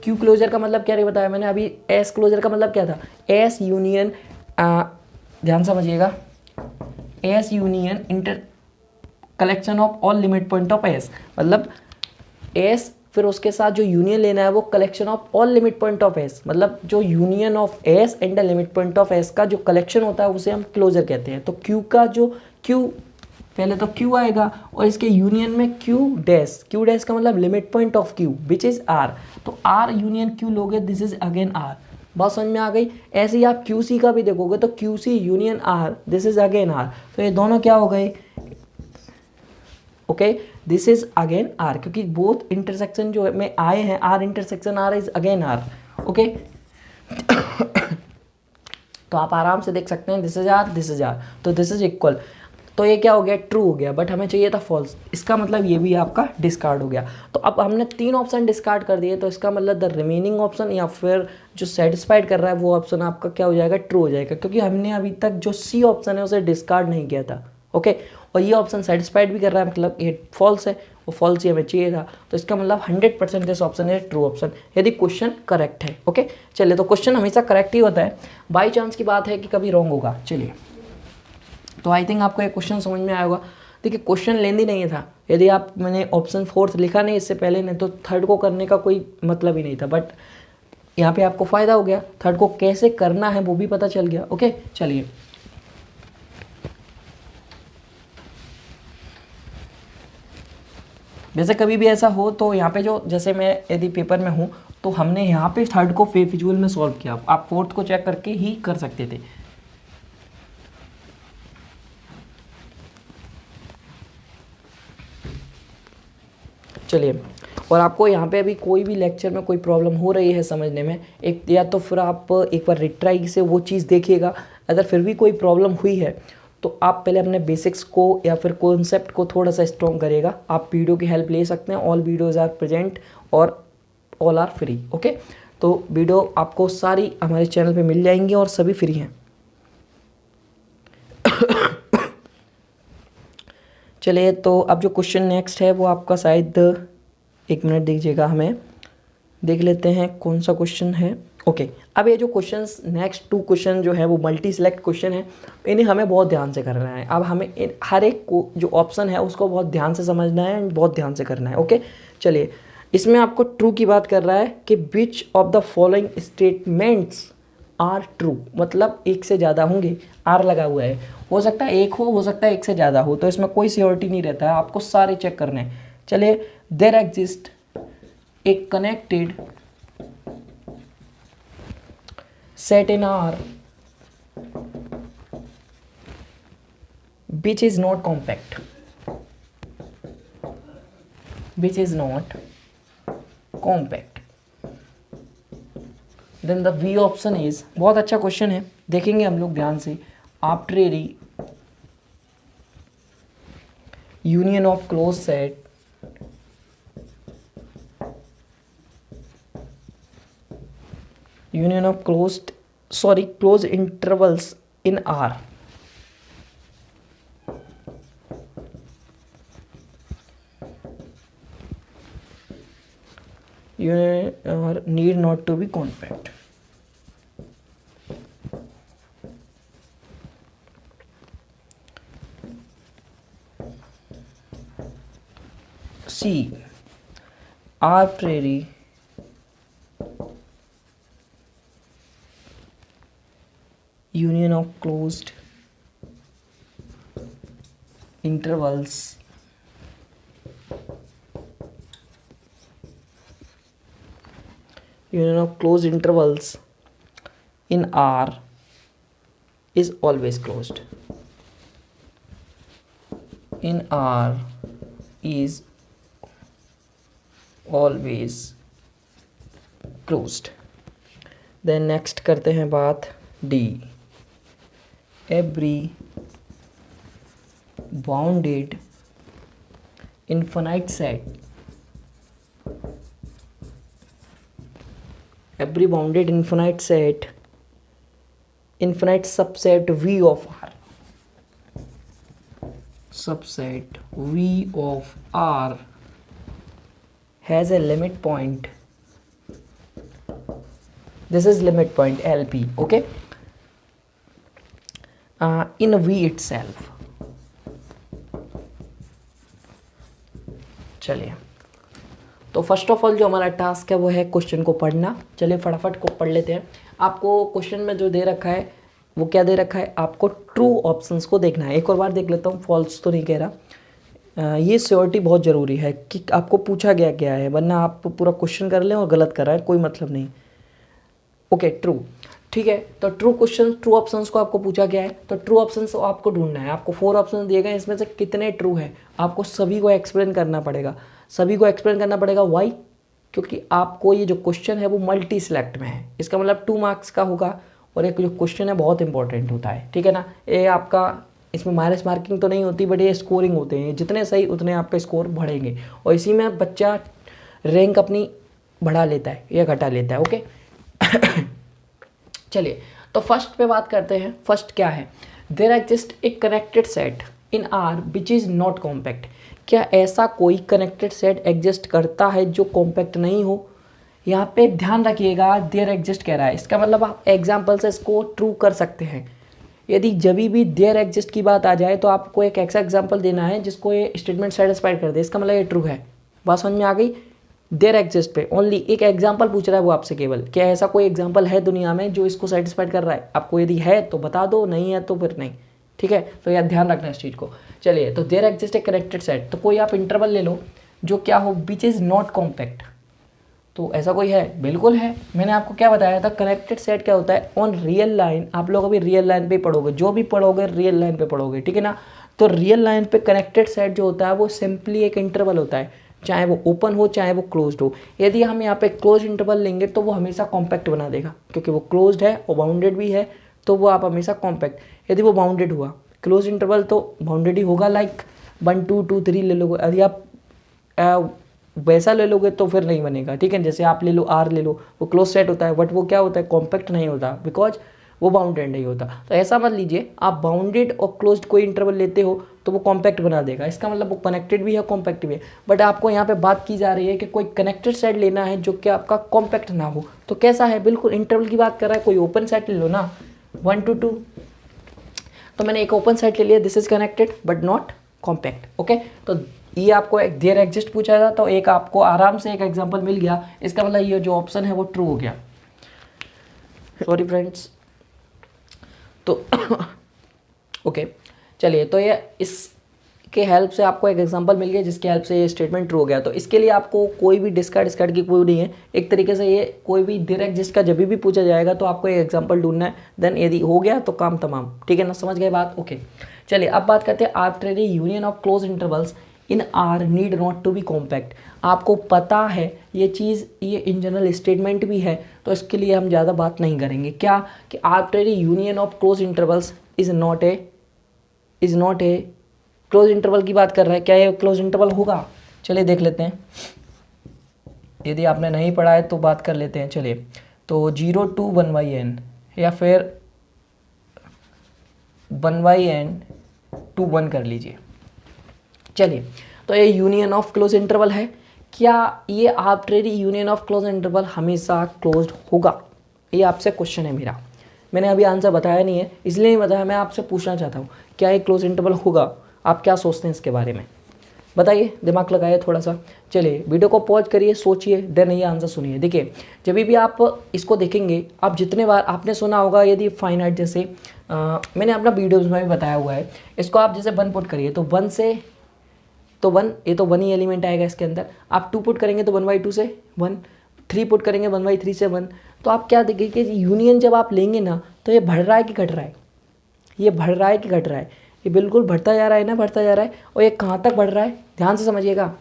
Q क्लोजर का मतलब क्या नहीं बताया मैंने अभी। S क्लोजर का मतलब क्या था, S यूनियन, ध्यान समझिएगा, S union inter collection of all limit point of S, मतलब एस फिर उसके साथ जो यूनियन लेना है वो collection of all limit point of S, मतलब जो union of S and the limit point of S का जो कलेक्शन होता है उसे हम क्लोजर कहते हैं। तो क्यू का जो क्यू, पहले तो क्यू आएगा और इसके यूनियन में क्यू डैश का मतलब limit point of Q which is R, तो आर यूनियन क्यू लोगे, दिस इज अगेन आर। बात समझ में आ गई। ऐसे ही आप क्यू सी का भी देखोगे तो Q C union R, this is again R, तो ये दोनों क्या हो गए, okay, this is again R, क्योंकि बोथ इंटरसेक्शन जो में आए हैं R intersection R is again R, okay. तो आप आराम से देख सकते हैं दिस इज आर, तो दिस इज इक्वल, तो ये क्या हो गया, ट्रू हो गया, बट हमें चाहिए था फॉल्स, इसका मतलब ये भी आपका डिस्कार्ड हो गया। तो अब हमने 3 ऑप्शन डिस्कार्ड कर दिए, तो इसका मतलब द रिमेनिंग ऑप्शन या फिर जो सेटिस्फाइड कर रहा है वो ऑप्शन आपका क्या हो जाएगा, ट्रू हो जाएगा, क्योंकि हमने अभी तक जो सी ऑप्शन है उसे डिस्कार्ड नहीं किया था, ओके। और ये ऑप्शन सेटिस्फाइड भी कर रहा है, मतलब ये फॉल्स है, वो फॉल्स ही हमें चाहिए था, तो इसका मतलब 100% दिस ऑप्शन है ट्रू ऑप्शन, यदि क्वेश्चन करेक्ट है, ओके। चलिए, तो क्वेश्चन हमेशा करेक्ट ही होता है, बाई चांस की बात है कि कभी रॉन्ग होगा। चलिए, तो आई थिंक आपको ये क्वेश्चन समझ में आया होगा। देखिए, क्वेश्चन लेंदी नहीं था, यदि आप मैंने ऑप्शन 4 लिखा नहीं इससे पहले नहीं तो थर्ड को करने का कोई मतलब ही नहीं था, बट यहाँ पे आपको फ़ायदा हो गया, थर्ड को कैसे करना है वो भी पता चल गया, ओके। चलिए, वैसे कभी भी ऐसा हो तो यहाँ पे जो, जैसे मैं यदि पेपर में हूँ तो हमने यहाँ पे थर्ड को विजुअल में सॉल्व किया, आप फोर्थ को चेक करके ही कर सकते थे। चलिए, और आपको यहाँ पे अभी कोई भी लेक्चर में कोई प्रॉब्लम हो रही है समझने में, एक या तो फिर आप एक बार रिट्राई से वो चीज़ देखिएगा, अगर फिर भी कोई प्रॉब्लम हुई है तो आप पहले अपने बेसिक्स को या फिर कॉन्सेप्ट को थोड़ा सा स्ट्रॉन्ग करेगा। आप वीडियो की हेल्प ले सकते हैं, ऑल वीडियोज़ आर प्रेजेंट और ऑल आर फ्री, ओके। तो वीडियो आपको सारी हमारे चैनल पे मिल जाएंगी और सभी फ्री हैं। चलिए, तो अब जो क्वेश्चन नेक्स्ट है वो आपका शायद, एक मिनट दीजिएगा, हमें देख लेते हैं कौन सा क्वेश्चन है, ओके। अब ये जो क्वेश्चंस नेक्स्ट 2 क्वेश्चन जो है वो मल्टी सेलेक्ट क्वेश्चन है, इन्हें हमें बहुत ध्यान से करना है। अब हमें हर एक को जो ऑप्शन है उसको बहुत ध्यान से समझना है एंड बहुत ध्यान से करना है, ओके। चलिए, इसमें आपको ट्रू की बात कर रहा है कि which of the following statements are true, मतलब एक से ज़्यादा होंगे, आर लगा हुआ है, हो सकता है एक हो सकता है एक से ज़्यादा हो, तो इसमें कोई सियोरिटी नहीं रहता है, आपको सारे चेक करने हैं। चलिए, there exist a connected set in R which is not compact, then the V option is, बहुत अच्छा क्वेश्चन है, देखेंगे हम लोग ध्यान से, arbitrary union of closed set closed intervals in R, need not to be compact. C, arbitrary union of closed intervals in R is always closed. In R is always closed. Then next करते हैं बात D, every bounded infinite set, infinite subset V of R, has a limit point, this is limit point LP, okay, in V itself, चलिए, तो फर्स्ट ऑफ ऑल जो हमारा टास्क है वो है क्वेश्चन को पढ़ना। चलिए फटाफट को पढ़ लेते हैं। आपको क्वेश्चन में जो दे रखा है वो क्या दे रखा है, आपको ट्रू ऑप्शंस को देखना है। एक और बार देख लेता हूँ, फॉल्स तो नहीं कह रहा। ये श्योरिटी बहुत ज़रूरी है कि आपको पूछा गया क्या है, वरना आप पूरा क्वेश्चन कर लें और गलत कर रहा है, कोई मतलब नहीं। ओके, ट्रू, ठीक है। तो ट्रू क्वेश्चन, ट्रू ऑप्शंस को आपको पूछा गया है, तो ट्रू ऑप्शंस आपको ढूंढना है। आपको 4 ऑप्शन दिए गए, इसमें से कितने ट्रू हैं आपको सभी को एक्सप्लेन करना पड़ेगा। सभी को एक्सप्लेन करना पड़ेगा, वाई? क्योंकि आपको ये जो क्वेश्चन है वो मल्टी सिलेक्ट में है, इसका मतलब 2 मार्क्स का होगा। और एक जो क्वेश्चन है बहुत इंपॉर्टेंट होता है, ठीक है ना। ये आपका, इसमें माइनस मार्किंग तो नहीं होती, बट ये स्कोरिंग होते हैं, जितने सही उतने आपका स्कोर बढ़ेंगे, और इसी में बच्चा रैंक अपनी बढ़ा लेता है या घटा लेता है। ओके चलिए, तो फर्स्ट पे बात करते हैं। फर्स्ट क्या है, there exist a connected set in R which is not compact. क्या ऐसा कोई कनेक्टेड सेट एग्जिस्ट करता है जो कॉम्पैक्ट नहीं हो? यहाँ पे ध्यान रखिएगा, देयर एग्जिस्ट कह रहा है, इसका मतलब आप एग्जाम्पल से इसको ट्रू कर सकते हैं। यदि जब भी देयर एग्जिस्ट की बात आ जाए तो आपको एक ऐसा एग्जाम्पल देना है जिसको ये स्टेटमेंट सेटिस्फाई कर दे, इसका मतलब ये ट्रू है। बात समझ में आ गई? देयर एग्जिस्ट पे ओनली एक एग्जाम्पल पूछ रहा है वो आपसे केवल, क्या ऐसा कोई एग्जाम्पल है दुनिया में जो इसको सेटिस्फाइड कर रहा है? आपको यदि है तो बता दो, नहीं है तो फिर नहीं, ठीक है। तो यार ध्यान रखना इस चीज़ को। चलिए, तो there exist a connected set, तो कोई आप इंटरवल ले लो जो क्या हो, विच इज़ नॉट कॉम्पैक्ट। तो ऐसा कोई है? बिल्कुल है। मैंने आपको क्या बताया था, कनेक्टेड सेट क्या होता है, ऑन रियल लाइन। आप लोग अभी रियल लाइन पे पढ़ोगे, जो भी पढ़ोगे रियल लाइन पे पढ़ोगे, ठीक है ना। तो रियल लाइन पे कनेक्टेड सेट जो होता है वो सिंपली एक इंटरवल होता है, चाहे वो ओपन हो चाहे वो क्लोज्ड हो। यदि हम यहाँ पे क्लोज इंटरवल लेंगे तो वो हमेशा कॉम्पैक्ट बना देगा, क्योंकि वो क्लोज्ड है और बाउंडेड भी है, तो वो आप हमेशा कॉम्पैक्ट। यदि वो बाउंडेड हुआ, क्लोज इंटरवल तो बाउंडेड ही होगा, लाइक 1 2 2 3 ले लोगे। यदि आप वैसा ले लोगे तो फिर नहीं बनेगा, ठीक है। जैसे आप ले लो आर ले लो, वो क्लोज सेट होता है, बट वो क्या होता है, कॉम्पैक्ट नहीं होता, बिकॉज वो बाउंडेड नहीं होता। तो ऐसा मत लीजिए, आप बाउंडेड और क्लोज्ड कोई इंटरवल लेते हो तो वो कॉम्पैक्ट बना देगा, इसका मतलब वो कनेक्टेड भी है कॉम्पैक्ट भी है। बट आपको यहाँ पे बात की जा रही है कि कोई कनेक्टेड सेट लेना है जो कि आपका कॉम्पैक्ट ना हो। तो कैसा है, बिल्कुल इंटरवल की बात कर रहा है, कोई ओपन सेट ले लो ना, 1 2 2। तो मैंने एक ओपन सेट ले लिया, this is connected but not compact. Okay, तो ये आपको एक देयर एग्जिस्ट पूछा था, तो एक आपको आराम से एक एग्जांपल मिल गया, इसका मतलब ये जो ऑप्शन है वो ट्रू हो गया। Sorry friends. तो ओके चलिए, तो ये इसके हेल्प से आपको एक एग्जांपल मिल गया जिसके हेल्प से ये स्टेटमेंट ट्रू हो गया। तो इसके लिए आपको कोई भी डिस्कार्ड की कोई नहीं है, एक तरीके से ये कोई भी देयर एग्जिस्ट का जब भी पूछा जाएगा तो आपको एक एग्जांपल ढूंढना है, देन यदि हो गया तो काम तमाम, ठीक है ना, समझ गए बात। ओके चलिए, अब बात करते हैं arbitrary union of close intervals in R need not to be compact. आपको पता है ये चीज़, ये इन जनरल स्टेटमेंट भी है, तो इसके लिए हम ज़्यादा बात नहीं करेंगे। क्या कि arbitrary union of close intervals is not a close interval की बात कर रहा है, क्या ये क्लोज इंटरवल होगा? चलिए देख लेते हैं, यदि आपने नहीं पढ़ा है तो बात कर लेते हैं। चलिए, तो 0 to 1/n या फिर 1/n to 1 कर लीजिए। चलिए, तो ये यूनियन ऑफ क्लोज इंटरवल है। क्या ये arbitrary union of close interval हमेशा क्लोज्ड होगा? ये आपसे क्वेश्चन है मेरा। मैंने अभी आंसर बताया नहीं है, इसलिए नहीं बताया, मैं आपसे पूछना चाहता हूँ क्या ये क्लोज इंटरवल होगा? आप क्या सोचते हैं इसके बारे में, बताइए, दिमाग लगाइए थोड़ा सा। चलिए, वीडियो को पॉज करिए, सोचिए, देन ये आंसर सुनिए। देखिए, जब भी आप इसको देखेंगे, आप जितने बार आपने सुना होगा, यदि फाइनाइट जैसे मैंने अपना वीडियोज़ में भी बताया हुआ है, इसको आप जैसे 1 पुट करिए तो 1 से तो 1, ये तो 1 ही एलिमेंट आएगा इसके अंदर। आप 2 पुट करेंगे तो 1/2 से 1, 3 पुट करेंगे 1/3 से 1। तो आप क्या देखेंगे कि यूनियन जब आप लेंगे ना, तो ये बढ़ रहा है कि घट रहा है? ये बढ़ रहा है कि घट रहा है? ये बिल्कुल बढ़ता जा रहा है ना, बढ़ता जा रहा है। और ये कहाँ तक बढ़ रहा है, ध्यान से समझिएगा।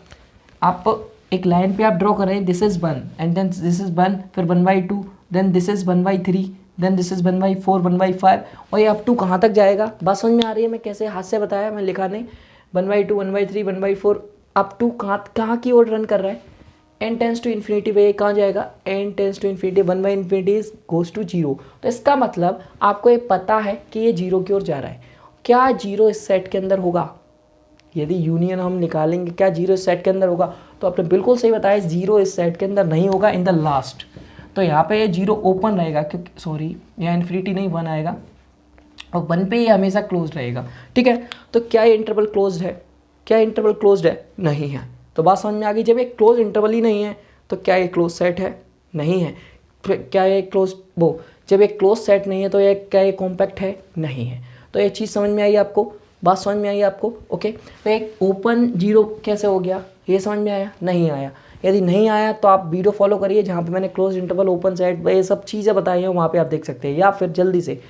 आप एक लाइन पे आप ड्रॉ कर रहे हैं, this is 1 and then this is 1, फिर 1/2, then this is 1/3, then this is 1/4, 1/5, और ये अप टू कहाँ तक जाएगा? बात समझ में आ रही है? मैं कैसे हाथ से बताया, मैं लिखा नहीं। 1/2, 1/3, 1/4, अप टू कहाँ की ओर रन कर रहा है? n टेंस टू इन्फिनिटी पे कहाँ जाएगा? n tends to infinity, 1/∞ goes to 0। तो इसका मतलब आपको ये पता है कि ये 0 की ओर जा रहा है। क्या 0 इस सेट के अंदर होगा? यदि यूनियन हम निकालेंगे, क्या 0 इस सेट के अंदर होगा? तो आपने बिल्कुल सही बताया, 0 इस सेट के अंदर नहीं होगा, इन द लास्ट। तो यहाँ पे ये 0 ओपन रहेगा, क्योंकि सॉरी यहाँ इन्फिनिटी नहीं 1 आएगा, और 1 पे ये हमेशा क्लोज रहेगा, ठीक है। तो क्या ये इंटरवल क्लोज्ड है? क्या इंटरवल क्लोज्ड है? नहीं है। तो बात समझ में आ गई। जब एक क्लोज इंटरवल ही नहीं है तो क्या ये क्लोज सेट है? नहीं है। फिर क्या ये क्लोज जब एक क्लोज सेट नहीं है तो ये क्या ये कॉम्पैक्ट है? नहीं है। तो ये चीज़ समझ में आई आपको, बात समझ में आई आपको? ओके। तो एक ओपन जीरो कैसे हो गया, ये समझ में आया? नहीं आया। यदि नहीं आया तो आप वीडियो फॉलो करिए जहाँ पे मैंने क्लोज इंटरवल, ओपन सेट, ये सब चीज़ें बताई हैं, वहाँ पे आप देख सकते हैं। या फिर जल्दी से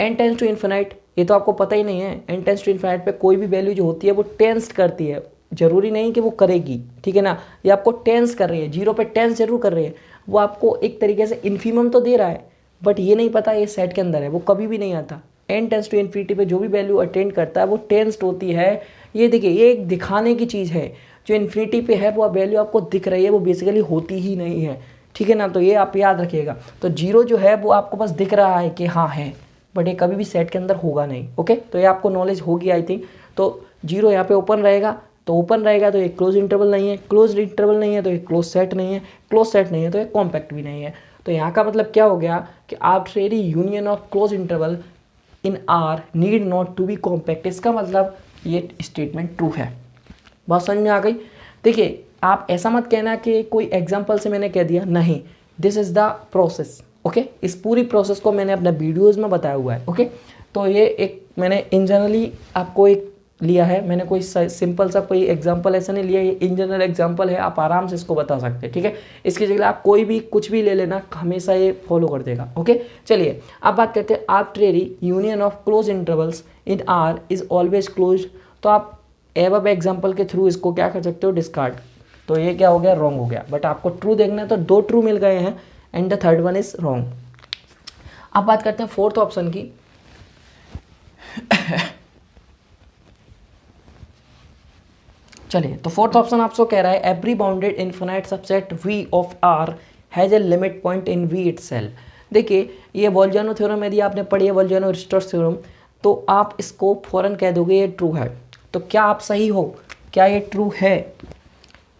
n टेंस टू इन्फिनाइट, ये तो आपको पता ही नहीं है। n टेंस टू इन्फिनाइट पे कोई भी वैल्यू जो होती है वो टेंस करती है, जरूरी नहीं कि वो करेगी, ठीक है ना। ये आपको टेंस कर रही है, जीरो पे टेंस जरूर कर रही है, वो आपको एक तरीके से इन्फीमम तो दे रहा है, बट ये नहीं पता ये सेट के अंदर है, वो कभी भी नहीं आता। n टेंस टू इन्फिनिटी पे जो भी वैल्यू अटेंड करता है वो टेंस्ड होती है। ये देखिए, ये एक दिखाने की चीज़ है। जो इन्फिनिटी पे है वो वैल्यू आपको दिख रही है, वो बेसिकली होती ही नहीं है, ठीक है ना। तो ये आप याद रखिएगा। तो जीरो जो है वो आपको बस दिख रहा है कि हाँ है, बट ये कभी भी सेट के अंदर होगा नहीं। ओके, तो ये आपको नॉलेज होगी आई थिंक। तो जीरो यहाँ पे ओपन रहेगा, तो ओपन रहेगा तो ये क्लोज इंटरवल नहीं है, क्लोज इंटरवल नहीं है तो ये क्लोज सेट नहीं है, क्लोज सेट नहीं है तो ये कॉम्पैक्ट भी नहीं है। तो यहाँ का मतलब क्या हो गया कि arbitrary union of close interval in R need not to be compact. इसका मतलब ये स्टेटमेंट ट्रू है। बात समझ में आ गई? देखिए, आप ऐसा मत कहना कि कोई एग्जांपल से मैंने कह दिया, नहीं, this is the process. Okay, इस पूरी प्रोसेस को मैंने अपने वीडियोज़ में बताया हुआ है। ओके, तो ये एक मैंने इन जनरली आपको एक लिया है, मैंने कोई सिंपल सा कोई एग्जांपल ऐसा नहीं लिया, ये इन जनरल एग्जांपल है, आप आराम से इसको बता सकते हैं, ठीक है। इसकी जगह आप कोई भी कुछ भी ले लेना, हमेशा ये फॉलो कर देगा। ओके, चलिए अब बात करते हैं arbitrary union of close intervals in are is always close. तो आप एबव एग्जांपल के थ्रू इसको क्या कर सकते हो, डिस्कार्ड। तो ये क्या हो गया, रॉन्ग हो गया, बट आपको ट्रू देखना है तो दो ट्रू मिल गए हैं and the third one is wrong. अब बात करते हैं फोर्थ ऑप्शन की। चलिए, तो फोर्थ ऑप्शन आपसे कह रहा है every bounded infinite subset V of R has a limit point in V itself. देखिए, ये वोल्जानो थ्योरम यदि आपने पढ़ी है, वोल्जानो रिस्टर्स थ्योरम, तो आप इसको फौरन कह दोगे ये ट्रू है। तो क्या आप सही हो? क्या ये ट्रू है?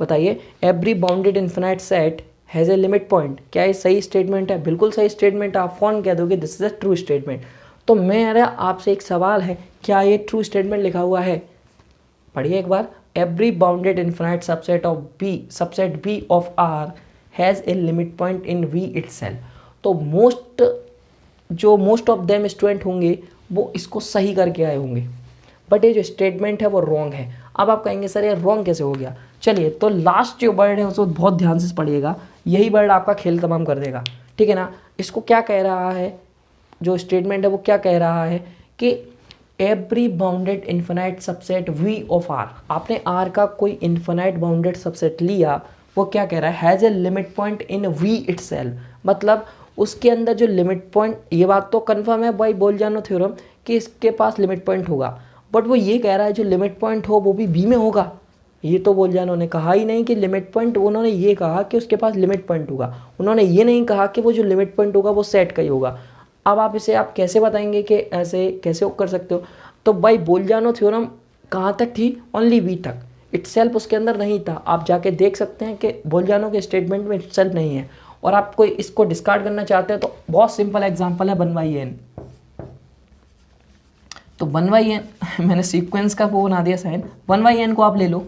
बताइए। Every bounded infinite set has a limit point, क्या ये सही स्टेटमेंट है? बिल्कुल सही स्टेटमेंट। आप फौरन कह दोगे this is a true statement. तो मेरा आपसे एक सवाल है, क्या ये ट्रू स्टेटमेंट लिखा हुआ है? पढ़िए एक बार। Every bounded infinite subset of B, subset B of R has a limit point in V itself. तो मोस्ट ऑफ देम स्टूडेंट होंगे वो इसको सही करके आए होंगे, बट ये जो स्टेटमेंट है वो रॉन्ग है। अब आप कहेंगे सर ये रॉन्ग कैसे हो गया? चलिए, तो लास्ट जो वर्ड है उसको बहुत ध्यान से पढ़िएगा, यही वर्ड आपका खेल तमाम कर देगा, ठीक है ना। इसको क्या कह रहा है, जो स्टेटमेंट है वो क्या कह रहा है कि every bounded infinite subset V of R, आपने आर का कोई इन्फिनाइट बाउंडेड सबसेट लिया, वो क्या कह रहा है, has a limit point in V itself. मतलब उसके अंदर जो लिमिट पॉइंट, ये बात तो कन्फर्म है भाई बोल्जानो थ्योरम कि इसके पास लिमिट पॉइंट होगा, बट वो ये कह रहा है जो लिमिट पॉइंट हो वो भी बी में होगा। ये तो बोल्जानो ने कहा ही नहीं कि लिमिट पॉइंट, उन्होंने ये कहा कि उसके पास लिमिट पॉइंट होगा, उन्होंने ये नहीं कहा कि वो जो लिमिट पॉइंट होगा वो सेट का ही होगा। अब आप इसे आप कैसे बताएंगे कि ऐसे कैसे कर सकते हो? तो भाई बोल्जानो थ्योरम कहाँ तक थी? ओनली वी तक, इटसेल्फ उसके अंदर नहीं था। आप जाके देख सकते हैं कि बोल्जानो के स्टेटमेंट में इटसेल्फ नहीं है। और आप कोई इसको डिस्कार्ड करना चाहते हैं तो बहुत सिंपल एग्जांपल है 1/n। तो 1/n मैंने सीक्वेंस का वो बना दिया साइन, 1/n को आप ले लो।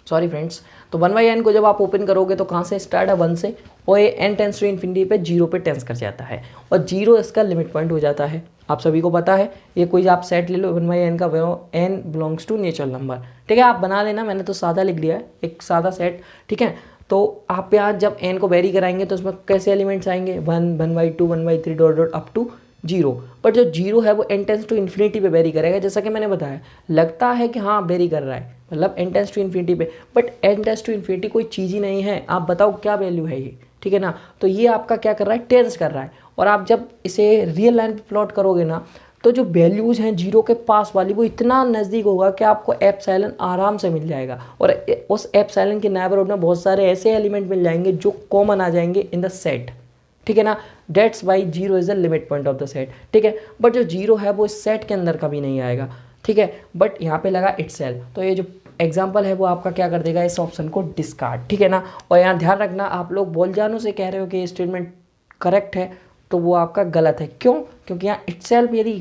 सॉरी फ्रेंड्स, तो 1/n को जब आप ओपन करोगे तो कहाँ से स्टार्ट है? 1 से, और ये n टेंस टू इन्फिनिटी पे 0 पे टेंस कर जाता है, और 0 इसका लिमिट पॉइंट हो जाता है। आप सभी को पता है, ये कोई आप सेट ले लो 1/n का, वो n belongs to natural number, ठीक है। आप बना लेना, मैंने तो सादा लिख लिया है, एक सादा सेट, ठीक है। तो आप यहाँ जब n को वेरी कराएंगे तो उसमें कैसे एलिमेंट्स आएंगे? 1, 1/2, 1/3 dot dot up to 0। But जो 0 है वो n टेंस टू इन्फिनिटी पे वेरी करेगा, जैसा कि मैंने बताया। लगता है कि हाँ वेरी कर रहा है, मतलब n टेंस टू इन्फिनिटी पे, but n tends to infinity कोई चीज़ ही नहीं है। आप बताओ क्या वैल्यू है ये, ठीक है ना। तो ये आपका क्या कर रहा है? टेंस कर रहा है। और आप जब इसे रियल लाइन पे प्लॉट करोगे ना, तो जो वैल्यूज़ हैं 0 के पास वाली, वो इतना नज़दीक होगा कि आपको एप्सिलॉन आराम से मिल जाएगा, और उस एप्सिलॉन के नेबरहुड में बहुत सारे ऐसे एलिमेंट मिल जाएंगे जो कॉमन आ जाएंगे इन द सेट, ठीक है ना। That's why 0 is the limit point of the set, ठीक है। बट जो 0 है वो इस सेट के अंदर कभी नहीं आएगा, ठीक है। बट यहाँ पे लगा इटसेल्फ, तो ये जो एग्जाम्पल है वो आपका क्या कर देगा? इस ऑप्शन को डिस्कार्ड, ठीक है ना। और यहाँ ध्यान रखना, आप लोग बोल्जानो से कह रहे हो कि ये स्टेटमेंट करेक्ट है, तो वो आपका गलत है। क्यों? क्योंकि यहाँ इटसेल्फ यदि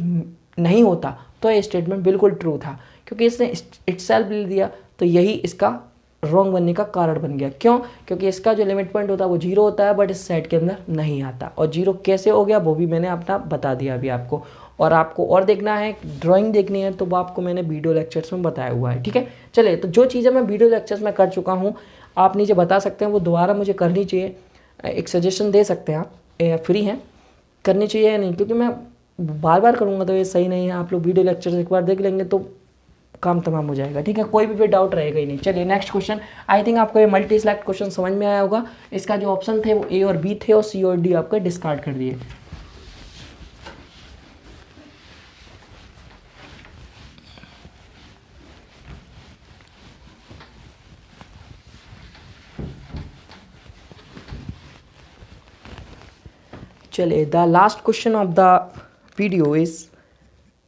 नहीं होता तो ये स्टेटमेंट बिल्कुल ट्रू था। क्योंकि इसने इटसेल्फ ले दिया, तो यही इसका रॉन्ग बनने का कारण बन गया। क्यों? क्योंकि इसका जो लिमिट पॉइंट होता है वो 0 होता है, बट इस सेट के अंदर नहीं आता। और 0 कैसे हो गया वो भी मैंने अपना बता दिया अभी आपको। और आपको और देखना है, ड्राइंग देखनी है, तो वो आपको मैंने वीडियो लेक्चर्स में बताया हुआ है, ठीक है। चलिए, तो जो चीज़ें मैं वीडियो लेक्चर्स में कर चुका हूँ आप नीचे बता सकते हैं, वो दोबारा मुझे करनी चाहिए। एक सजेशन दे सकते हैं आप, फ्री हैं, करनी चाहिए या नहीं, क्योंकि मैं बार बार करूँगा तो ये सही नहीं है। आप लोग वीडियो लेक्चर्स एक बार देख लेंगे तो काम तमाम हो जाएगा, ठीक है। कोई भी फिर डाउट रहेगा ही नहीं। चलिए नेक्स्ट क्वेश्चन। आई थिंक आपको ये मल्टी सेलेक्ट क्वेश्चन समझ में आया होगा। इसका जो ऑप्शन थे वो ए और बी थे, और सी और डी आपका डिस्कार्ड कर दिए। चलिए, the last question of the video is,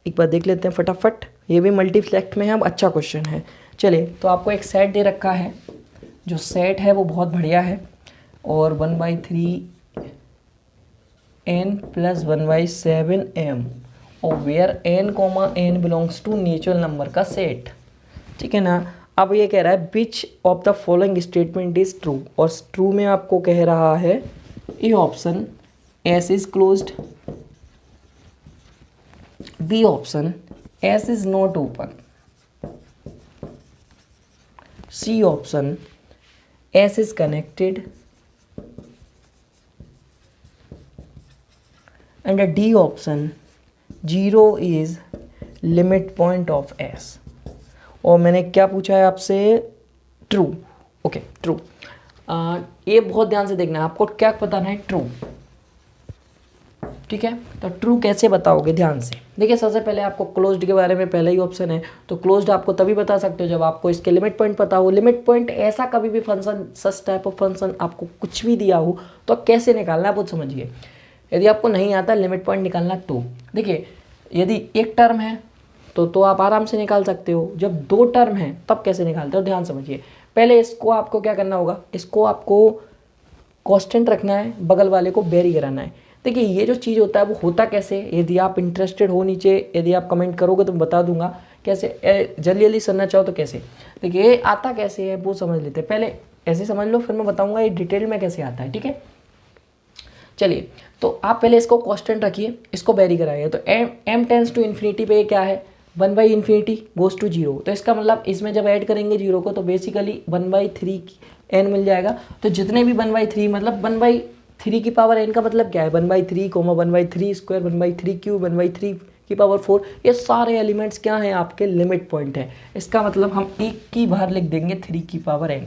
एक बार देख लेते हैं फटाफट। ये भी मल्टी सेलेक्ट में है, अब अच्छा क्वेश्चन है। चलिए, तो आपको एक सेट दे रखा है, जो सेट है वो बहुत बढ़िया है, और 1/3 n + 1/7 m, और where n, n belongs to natural number का सेट, ठीक है ना। अब ये कह रहा है which of the following statement is true, और ट्रू में आपको कह रहा है A option S is closed, B option S is not open, C option S is connected, and the D option 0 is limit point of S। और मैंने क्या पूछा है आपसे? ट्रू। Okay, true. ये बहुत ध्यान से देखना है, आपको क्या बताना है? ट्रू, ठीक है। तो ट्रू कैसे बताओगे? ध्यान से देखिए, सबसे पहले आपको क्लोज्ड के बारे में पहला ही ऑप्शन है, तो क्लोज्ड आपको तभी बता सकते हो जब आपको इसके लिमिट पॉइंट पता हो। लिमिट पॉइंट ऐसा कभी भी function, such type of function आपको कुछ भी दिया हो तो कैसे निकालना है वो समझिए। यदि आपको नहीं आता लिमिट पॉइंट निकालना, तो देखिए यदि एक टर्म है तो आप आराम से निकाल सकते हो। जब 2 टर्म है तब कैसे निकालते हो, ध्यान समझिए। पहले इसको आपको क्या करना होगा, इसको आपको कांस्टेंट रखना है, बगल वाले को वेरी कराना है। देखिए ये जो चीज़ होता है वो होता कैसे, यदि आप इंटरेस्टेड हो नीचे, यदि आप कमेंट करोगे तो बता दूंगा कैसे। जल्दी जल्दी सुनना चाहो तो कैसे, देखिए ये आता कैसे है वो समझ लेते हैं। पहले ऐसे समझ लो, फिर मैं बताऊंगा ये डिटेल में कैसे आता है, ठीक है। चलिए, तो आप पहले इसको कांस्टेंट रखिए, इसको वेरी कराइए। तो m टेंस टू इन्फिनिटी पे क्या है? 1/∞ गोज टू 0। तो इसका मतलब इसमें जब ऐड करेंगे 0 को तो बेसिकली 1/3 n मिल जाएगा। तो जितने भी 1/3 मतलब 1/3 की पावर n का मतलब क्या है? 1/3, 1/3 स्क्वायर, 1/3 क्यूब, 1/3 की पावर 4, ये सारे एलिमेंट्स क्या हैं? आपके लिमिट पॉइंट है। इसका मतलब हम एक की बाहर लिख देंगे 3 की पावर n।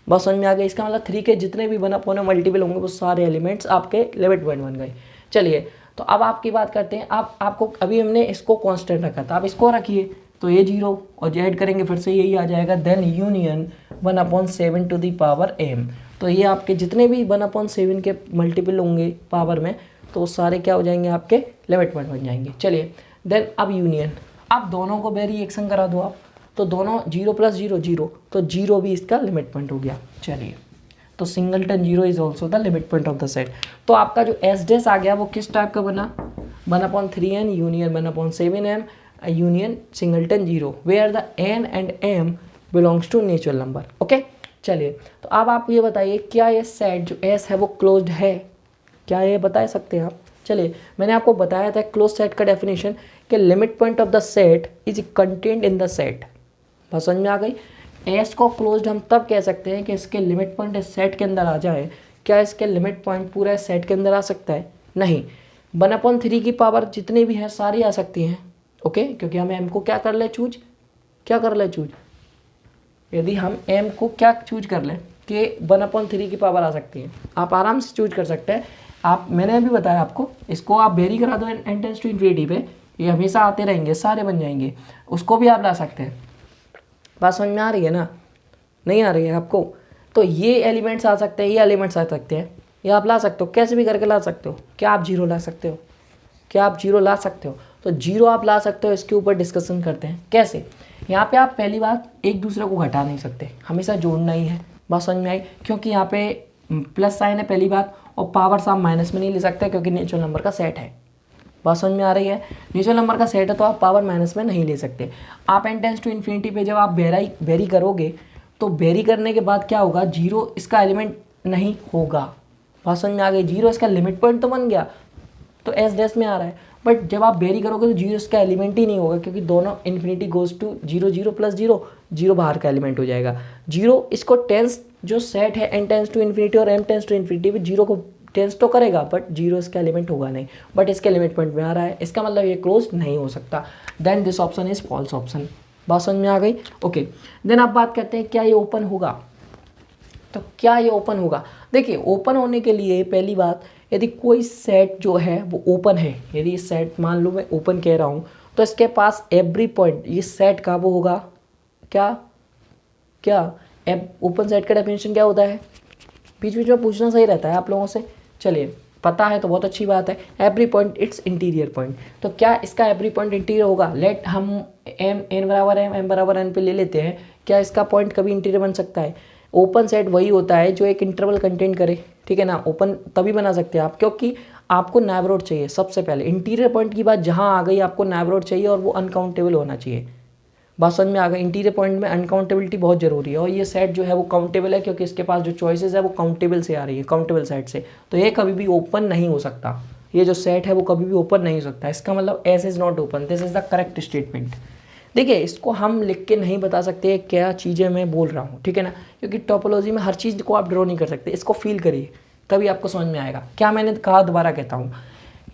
बस समझ में आ गया? इसका मतलब 3 के जितने भी 1/n मल्टीपल होंगे वो सारे एलिमेंट्स आपके लिमिट पॉइंट बन गए। चलिए, तो अब आपकी बात करते हैं। आपको अभी हमने इसको कांस्टेंट रखा था, आप इसको रखिए तो ये 0 और ऐड करेंगे फिर से यही आ जाएगा। Then union 1/7 to the power m। तो ये आपके जितने भी 1/7 के मल्टीपल होंगे पावर में तो वो सारे क्या हो जाएंगे? आपके लिमिट पॉइंट बन जाएंगे। चलिए, देन अब यूनियन, अब दोनों को वेरिएशन करा दो आप, तो दोनों 0 + 0 0, तो 0 भी इसका लिमिट पॉइंट हो गया। चलिए, तो singleton 0 is also the limit point of the set. तो आपका जो एस डेस आ गया वो किस टाइप का बना? 1/3n union 1/7m union singleton 0, where the n and m belongs to natural number. Okay, चलिए, तो अब आप ये बताइए क्या ये सेट जो एस है वो क्लोज्ड है? क्या ये बता सकते हैं आप? चलिए, मैंने आपको बताया था क्लोज सेट का डेफिनेशन कि limit point of the set is contained in the set. बात समझ में आ गई? एस को क्लोज्ड हम तब कह सकते हैं कि इसके लिमिट पॉइंट इस सेट के अंदर आ जाए। क्या इसके लिमिट पॉइंट पूरा इस सेट के अंदर आ सकता है? नहीं। 1/3 की पावर जितनी भी है सारी आ सकती हैं। ओके, क्योंकि हम एम को क्या कर ले चूज, क्या कर ले चूज, यदि हम एम को क्या चूज कर लें कि 1/3 की पावर आ सकती है, आप आराम से चूज कर सकते हैं। आप, मैंने अभी बताया आपको, इसको आप वेरी करा दो n टेंस टू इन्फिनिटी पे, ये हमेशा आते रहेंगे, सारे बन जाएंगे। उसको भी आप ला सकते हैं। बात समझ में आ रही है ना? नहीं आ रही है आपको? तो ये एलिमेंट्स आ सकते हैं, ये एलिमेंट्स आ सकते हैं, ये आप ला सकते हो, कैसे भी करके ला सकते हो। क्या आप 0 ला सकते हो? क्या आप 0 ला सकते हो? तो 0 आप ला सकते हो, इसके ऊपर डिस्कशन करते हैं कैसे। यहाँ पे आप पहली बात एक दूसरे को घटा नहीं सकते, हमेशा जोड़ना ही है। बात समझ में आई? क्योंकि यहाँ पे प्लस साइन है पहली बात, और पावर्स आप माइनस में नहीं ले सकते क्योंकि नेचुरल नंबर का सेट है। बात समझ में आ रही है। नेचुरल नंबर का सेट है तो आप पावर माइनस में नहीं ले सकते। आप n टेंस टू इन्फिनिटी पे जब आप वेरी करोगे तो वेरी करने के बाद क्या होगा, जीरो इसका एलिमेंट नहीं होगा। बात समझ में आ गई, जीरो इसका लिमिट पॉइंट तो बन गया तो एस डैश में आ रहा है, बट जब आप वेरी करोगे तो जीरो इसका एलिमेंट ही नहीं होगा, क्योंकि दोनों infinity goes to zero, zero plus zero, zero बाहर का एलिमेंट हो जाएगा। जीरो इसको टेंस जो सेट है n टेंस टू इन्फिनिटी और m टेंस टू इन्फिनिटी भी जीरो को टेंस तो करेगा, बट जीरो इसका एलिमेंट होगा नहीं, बट इसके लिमिट पॉइंट में आ रहा है, इसका मतलब ये क्लोज नहीं हो सकता। Then this option is false option. बात समझ में आ गई, ओके। देन आप बात करते हैं क्या ये ओपन होगा, तो क्या ये ओपन होगा। देखिए ओपन होने के लिए पहली बात, यदि कोई सेट जो है वो ओपन है, यदि ये सेट मान लो मैं ओपन कह रहा हूँ, तो इसके पास एवरी पॉइंट ये सेट का वो होगा क्या क्या ओपन सेट का डेफिनेशन क्या होता है, बीच बीच में पूछना सही रहता है आप लोगों से, चलिए पता है तो बहुत अच्छी बात है। Every point it's interior point, तो क्या इसका एवरी पॉइंट इंटीरियर होगा। लेट हम एम एन बराबर एम बराबर एन पे ले लेते हैं, क्या इसका पॉइंट कभी इंटीरियर बन सकता है। ओपन सेट वही होता है जो एक इंटरवल कंटेन करे, ठीक है ना। ओपन तभी बना सकते हैं आप क्योंकि आपको नेबरहुड चाहिए। सबसे पहले इंटीरियर पॉइंट की बात जहाँ आ गई, आपको नेबरहुड चाहिए और वो अनकाउंटेबल होना चाहिए। बात समझ में आ गई, इंटीरियर पॉइंट में अनकाउंटेबिलिटी बहुत जरूरी है, और ये सेट जो है वो काउंटेबल है क्योंकि इसके पास जो चॉइसेस है वो काउंटेबल से आ रही है, काउंटेबल सेट से, तो ये कभी भी ओपन नहीं हो सकता। ये जो सेट है वो कभी भी ओपन नहीं हो सकता, इसका मतलब S is not open, this is the correct statement. देखिए इसको हम लिख के नहीं बता सकते क्या चीज़ें मैं बोल रहा हूँ, ठीक है ना, क्योंकि टोपोलॉजी में हर चीज़ को आप ड्रॉ नहीं कर सकते, इसको फील करिए तभी आपको समझ में आएगा। क्या मैंने कहा, दोबारा कहता हूँ,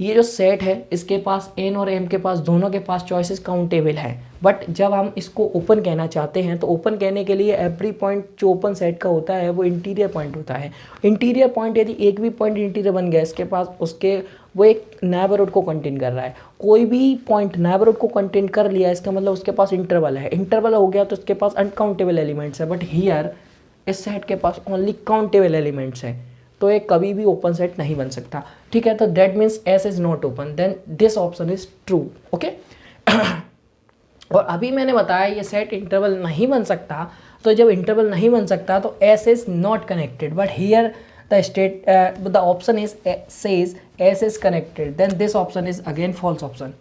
ये जो सेट है इसके पास एन और एम के पास दोनों के पास चॉइसेस काउंटेबल है, बट जब हम इसको ओपन कहना चाहते हैं तो ओपन कहने के लिए एवरी पॉइंट जो ओपन सेट का होता है वो इंटीरियर पॉइंट होता है। इंटीरियर पॉइंट यदि एक भी पॉइंट इंटीरियर बन गया इसके पास, उसके वो एक नेबरहुड को कंटेन कर रहा है। कोई भी पॉइंट नेबरहुड को कंटेन कर लिया इसका मतलब उसके पास इंटरवल है, इंटरवल हो गया तो उसके पास अनकाउंटेबल एलिमेंट्स है, बट हियर इस सेट के पास ओनली काउंटेबल एलिमेंट्स है, तो ये कभी भी ओपन सेट नहीं बन सकता, ठीक है। तो that means S is not open, then this option is true, okay. और अभी मैंने बताया ये सेट इंटरवल नहीं बन सकता, तो जब इंटरवल नहीं बन सकता तो S is not connected, but here the option is says S is connected, then this option is again false option।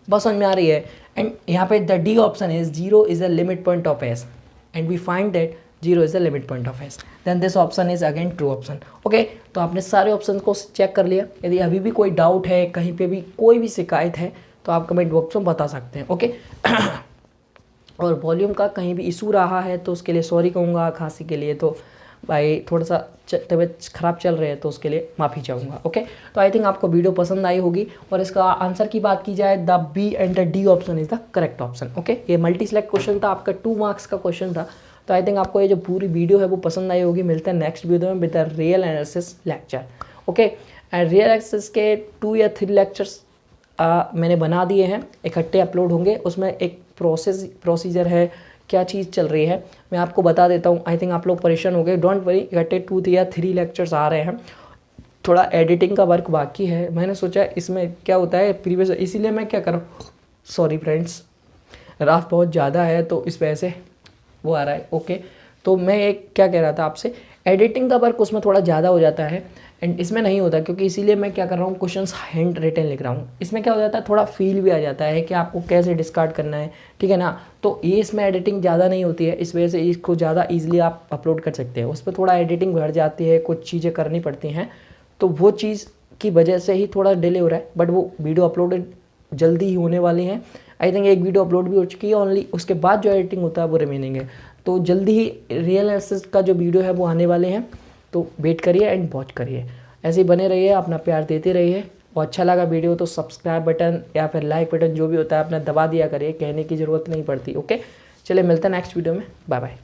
बस समझ में आ रही है। एंड यहाँ पे the D option is 0 is a limit point of S and we find that 0 is the limit point of S, then this option is again true option, okay। तो आपने सारे ऑप्शन को चेक कर लिया। यदि अभी भी कोई डाउट है, कहीं पे भी कोई भी शिकायत है तो आप कमेंट बॉक्स में बता सकते हैं, ओके। और वॉल्यूम का कहीं भी इशू रहा है तो उसके लिए सॉरी कहूँगा, खांसी के लिए तो भाई थोड़ा सा तबीयत ख़राब चल रही है तो उसके लिए माफ़ी चाहूँगा, ओके। तो आई थिंक आपको वीडियो पसंद आई होगी, और इसका आंसर की बात की जाए the B and the D option is the correct option, okay. ये मल्टी सेलेक्ट क्वेश्चन था, आपका 2 मार्क्स का क्वेश्चन था, तो आई थिंक आपको ये जो पूरी वीडियो है वो पसंद आई होगी। मिलते हैं नेक्स्ट वीडियो में with the real analysis lecture, okay. And real analysis के 2 या 3 लेक्चर्स मैंने बना दिए हैं, इकट्ठे अपलोड होंगे, उसमें एक प्रोसीजर है, क्या चीज़ चल रही है मैं आपको बता देता हूँ। आई थिंक आप लोग परेशान हो गए, डोंट वरी, इकट्ठे 2 या 3 लेक्चर्स आ रहे हैं। थोड़ा एडिटिंग का वर्क बाकी है, मैंने सोचा इसमें क्या होता है प्रीवियस, इसीलिए मैं क्या करूँ, सॉरी फ्रेंड्स, रात बहुत ज़्यादा है तो इस वजह से वो आ रहा है, ओके। तो मैं एक क्या कह रहा था आपसे, एडिटिंग का वर्क उसमें थोड़ा ज़्यादा हो जाता है एंड इसमें नहीं होता, क्योंकि इसीलिए मैं क्या कर रहा हूँ, क्वेश्चंस हैंड रिटन लिख रहा हूँ। इसमें क्या हो जाता है, थोड़ा फील भी आ जाता है कि आपको कैसे डिस्कार्ड करना है, ठीक है ना। तो ये इसमें एडिटिंग ज़्यादा नहीं होती है, इस वजह से इसको ज़्यादा ईजिली आप अपलोड कर सकते हैं। उस पर थोड़ा एडिटिंग बढ़ जाती है, कुछ चीज़ें करनी पड़ती हैं, तो वो चीज़ की वजह से ही थोड़ा डिले हो रहा है, बट वो वीडियो अपलोडेड जल्दी ही होने वाली हैं। आई थिंक एक वीडियो अपलोड भी हो चुकी है ओनली, उसके बाद जो एडिटिंग होता है वो रिमेनिंग है, तो जल्दी ही रियल एनालिसिस का जो वीडियो है वो आने वाले हैं, तो वेट करिए एंड वॉच करिए। ऐसे ही बने रहिए, अपना प्यार देते रहिए, और अच्छा लगा वीडियो तो सब्सक्राइब बटन या फिर लाइक बटन जो भी होता है अपना दबा दिया करिए, कहने की ज़रूरत नहीं पड़ती, ओके। चलिए मिलते हैं नेक्स्ट वीडियो में, बाय बाय।